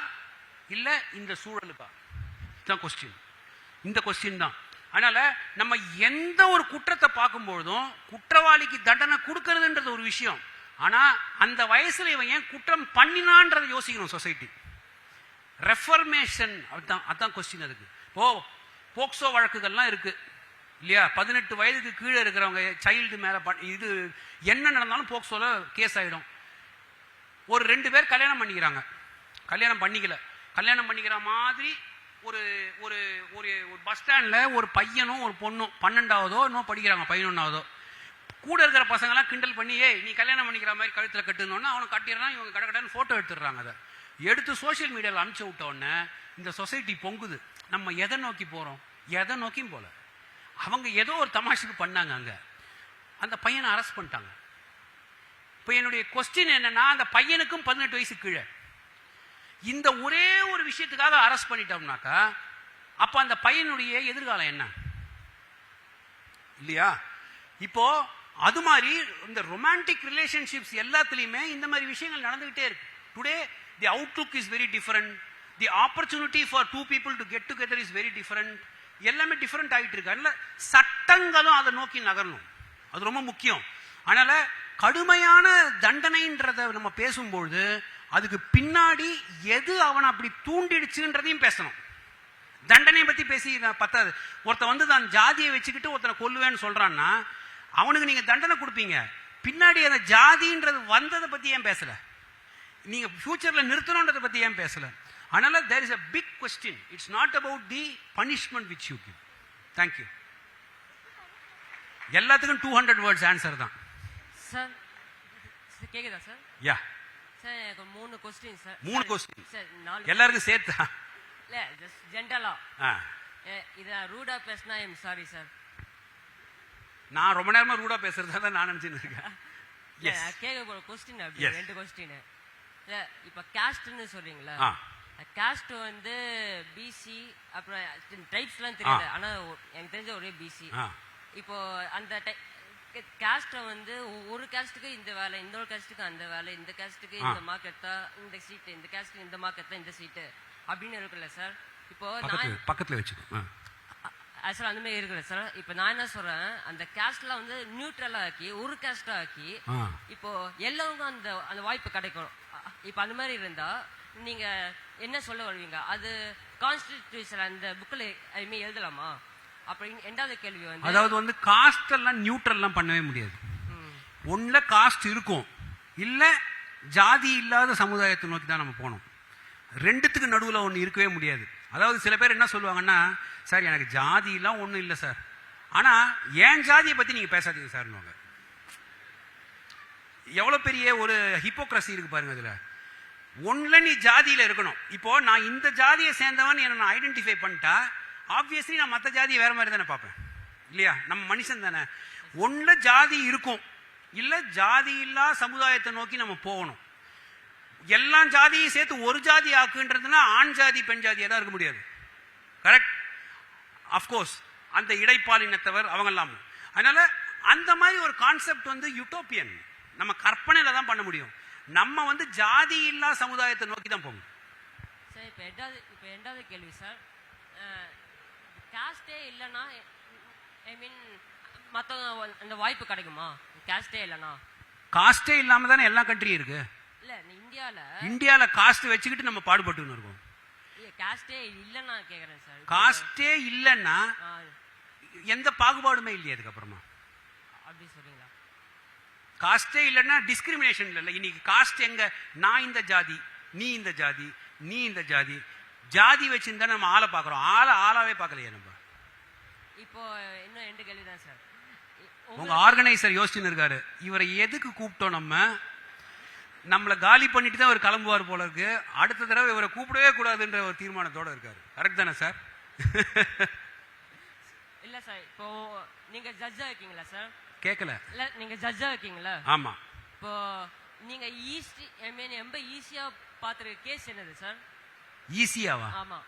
இல்ல இந்த சூழலுக்கா? கொஸ்டின், இந்த கொஸ்டின் தான். அதனால நம்ம எந்த ஒரு குற்றத்தை பார்க்கும்பொழுதும் குற்றவாளிக்கு தண்டனை கொடுக்கறதுன்றது ஒரு விஷயம். ஆனா அந்த வயசுல இவன் ஏன் குற்றம் பண்ணினான்றதை யோசிக்கணும் சொசைட்டி. ரெஃபர்மேஷன் அதான் கொஸ்டின். அதுக்கு போக்சோ வழக்குகள்லாம் இருக்கு இல்லையா? 18 வயதுக்கு கீழே இருக்கிறவங்க சைல்டு மேல இது என்ன நடந்தாலும் போக்சோல கேஸ் ஆயிடும். ஒரு 2 பேர் கல்யாணம் பண்ணிக்கிறாங்க, கல்யாணம் பண்ணிக்கல, கல்யாணம் பண்ணிக்கிற மாதிரி ஒரு ஒரு ஒரு பஸ் ஸ்டாண்ட்ல ஒரு பையனும் ஒரு பொண்ணும் 12ஆவதோ இன்னும் படிக்கிறாங்க, 11ஆவதோ. கூட இருக்கிற பசங்கெல்லாம் கிண்டல் பண்ணி ஏய் நீ கல்யாணம் பண்ணிக்கிற மாதிரி கழுத்துல கட்டுனோன்னா அவனை கட்டிடுறான். இவங்க கடகடன்னு போட்டோ எடுத்துடுறாங்க. அதை எடுத்து சோசியல் மீடியாவில் அனுப்பிச்சு விட்ட உடனே இந்த சொசைட்டி பொங்குது. நம்ம எதை நோக்கி போறோம்? எதை நோக்கியும் போல. அவங்க ஏதோ ஒரு தமாஷுக்கு பண்ணாங்க, அங்க அந்த பையனை அரெஸ்ட் பண்ணிட்டாங்க. இப்போ என்னுடைய கொஸ்டின் என்னன்னா, அந்த பையனுக்கும் 18 வயசு கீழே இந்த ஒரே ஒரு விஷயத்துக்காக அரெஸ்ட் பண்ணிட்டோம்னாக்கா அப்ப அந்த பையனுடைய எதிர்காலம் என்ன இல்லையா? இப்போ அது மாதிரி இந்த ரொமான்டிக் ரிலேஷன்ஷிப்ஸ் எல்லாத்துலயுமே இந்த மாதிரி விஷயங்கள் நடந்துகிட்டே இருக்கு. Today the Outlook is very different. The opportunity for 2 people to get together is very different. எல்லாமே டிஃபரெண்ட் ஆகிட்டு இருக்கு. அதனால சட்டங்களும் அதை நோக்கி நகரணும், அது ரொம்ப முக்கியம். அதனால கடுமையான தண்டனைன்றதை நம்ம பேசும்பொழுது அதுக்கு பின்னாடி எது அவனை அப்படி தூண்டிடுச்சுன்றதையும் பேசணும். தண்டனை பத்தி பேசி பத்தாது. ஒருத்த வந்து தான் ஜாதியை வச்சுக்கிட்டு ஒருத்தனை கொல்லுவேன்னு சொல்றான்னா அவனுக்கு நீங்க தண்டனை கொடுப்பீங்க, பின்னாடி அந்த ஜாதின்றது வந்ததை பத்தி ஏன் பேசல? நீங்க ஃபியூச்சர்ல நிறுத்தணுன்றதை பத்தி ஏன் பேசல? அதனால there is a big question. It's not about the punishment which you give. Thank you. எல்லாத்துக்கும் 200 words ஆன்சர் தான். சார் கேக்குதா சார்? யா சார் எனக்கு 3 क्वेश्चन சார். 3 क्वेश्चन சார் 4 எல்லாருக்கும் சேர்த்து இல்ல ஜஸ்ட் ஜென்ரலா. இத ரூடா பேசினா ஐ அம் சாரி சார். நான் ரொம்ப நேரமா ரூடா பேசுறதா தான் நான் நினைச்சிட்டு இருக்கேன். எஸ் கேக்க போற क्वेश्चन அப்படி 2 क्वेश्चन. இப்ப காஸ்ட்னு சொல்றீங்களா? காஸ்ட் வந்து பிசி அப்புறம் ட்ரைப்ஸ்லாம் தெரியாது, ஆனா எனக்கு தெரிஞ்ச ஒரே பிசி. இப்போ அந்த காஸ்ட்டை வந்து ஒரு காஸ்ட்டுக்கு இந்த வேலை, இன்னொரு காஸ்ட்டுக்கு அந்த வேலை, இந்த காஸ்ட்டுக்கு இந்த மார்க் எடுத்தா இந்த சீட்டு, இந்த காஸ்ட்டுக்கு இந்த மார்க் எடுத்தா இந்த சீட்டு அப்படின்னு இருக்குல்ல சார்? இப்போ நான் பக்கத்துல வச்சுக்கோ சார் அந்த மாதிரி இருக்குல்ல சார்? இப்போ நான் என்ன சொல்றேன், அந்த காஸ்ட்லாம் வந்து நியூட்ரலா ஆக்கி ஒரு காஸ்டா ஆக்கி இப்போ எல்லாருக்கும் அந்த அந்த வாய்ப்பு கிடைக்கும். இப்போ அந்த மாதிரி இருந்தா நீங்க என்ன சொல்ல வருவீங்க? அது கான்ஸ்டிடியூஷன் அந்த புக்ல அதுமே எழுதலாமா? அப்புறம் ரெண்டாவது கேள்வி வந்து, அதாவது வந்து காஸ்ட் எல்லாம் நியூட்ரல்லாம் பண்ணவே முடியாது. ஒன்ல காஸ்ட் இருக்கும், இல்ல ஜாதி இல்லாத சமுதாயத்தை நோக்கி தான் நம்ம போகணும். ரெண்டுத்துக்கு நடுவில் ஒன்று இருக்கவே முடியாது. அதாவது சில பேர் என்ன சொல்லுவாங்கன்னா, சார் எனக்கு ஜாதியெல்லாம் ஒன்றும் இல்லை சார், ஆனால் என் ஜாதியை பற்றி நீங்கள் பேசாதீங்க சார்னுவாங்க. எவ்வளோ பெரிய ஒரு ஹிப்போக்ரஸி இருக்கு பாருங்க அதில். ஒன்றில் நீ ஜாதியில் இருக்கணும். இப்போ நான் இந்த ஜாதியை சேர்ந்தவன் என்ன நான் ஐடென்டிஃபை பண்ணிட்டா ஆப்வியஸ்லி நான் மற்ற ஜாதியை வேற மாதிரி தானே பார்ப்பேன் இல்லையா? நம்ம மனுஷன் தானே. ஒன்றில் ஜாதி இருக்கும், இல்லை ஜாதி இல்லா சமுதாயத்தை நோக்கி நம்ம போகணும். எல்லா ஜாதியும் சேர்த்து ஒரு ஜாதி ஆக்குன்றதுனா ஆண் ஜாதி பெண் ஜாதியாக தான் இருக்க முடியாது. கரெக்ட்? அஃப்கோர்ஸ் அந்த இடைப்பாலினத்தவர் அவங்கெல்லாம். அதனால அந்த மாதிரி ஒரு கான்செப்ட் வந்து யூட்டோப்பியன், நம்ம கற்பனையில தான் பண்ண முடியும். நம்ம வந்து ஜாதி இல்லா சமுதாயத்தை நோக்கி தான் போகணும். சார் இப்போ ரெண்டாவது கேள்வி சார், காஸ்டே இல்லைன்னா ஐ மீன் மற்றவங்க அந்த வாய்ப்பு கிடைக்குமா? காஸ்டே இல்லைன்னா? காஸ்டே இல்லாம தானே எல்லா கண்ட்ரியும் இருக்கு. இல்லை இந்தியாவில் காஸ்ட் வச்சுக்கிட்டு நம்ம பாடுபட்டுன்னு இருக்கோம். காஸ்டே இல்லைன்னா கேட்குறேன் சார். காஸ்டே இல்லைன்னா எந்த பாகுபாடுமே இல்லையா அதுக்கப்புறமா? அப்படி சொல்றீங்களா? காஸ்டே இல்லைன்னா டிஸ்கிரிமினேஷன் இல்லை. இன்னைக்கு காஸ்ட் எங்க? நான் இந்த ஜாதி, நீ இந்த ஜாதி, நீ இந்த ஜாதி, ஜாதி வச்சுருந்தா நம்ம ஆளை பார்க்குறோம். ஆளாவே பார்க்கலையே நம்ம. இப்போ இன்னும் 2 கேள்வி தான் சார். உங்க ஆர்கனைசர் யோசிச்சுன்னு இருக்காரு, இவரை எதுக்கு கூப்பிட்டோம், நம்மளை காலி பண்ணிட்டு தான் அவர் கிளம்புவார் போல இருக்கு, அடுத்த தடவை இவரை கூப்பிடவே கூடாதுன்ற ஒரு தீர்மானத்தோட இருக்காரு. கரெக்ட் தானே சார்? இல்ல சார், இப்போ நீங்க ஜட்ஜா இருக்கீங்களா சார்? கேட்கல. இல்ல நீங்க ஜட்ஜா இருக்கீங்களா? ஆமா. இப்போ நீங்க ரொம்ப ஈஸியா பாத்துற கேஸ் என்னது சார்? ஈஸியாவா? ஆமா.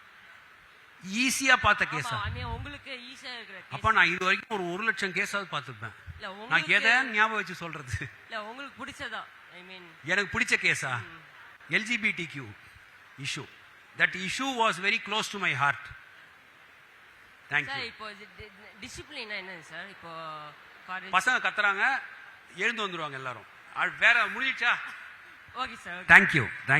ஈஸியா பார்த்த கேஸா? உங்களுக்கு ஈஸியா இருக்கிற கேஸ். அப்ப நான் இது வரைக்கும் ஒரு 1 லட்சம் கேஸாவது பார்த்துப்பேன். நான் எதை ஞாபகம் வச்சு சொல்றது? இல்ல உங்களுக்கு பிடிச்சதா? எனக்கு பிடிச்ச கேஸா? LGBTQ issue. That issue was very close to my heart. Thank you. இப்போ டிசிப்ளின் என்ன சார்? இப்போ பசங்க கத்துறாங்க, எழுந்து வந்துருவாங்க எல்லாரும். வேற முடிஞ்சிச்சா? Okay sir. Thank you.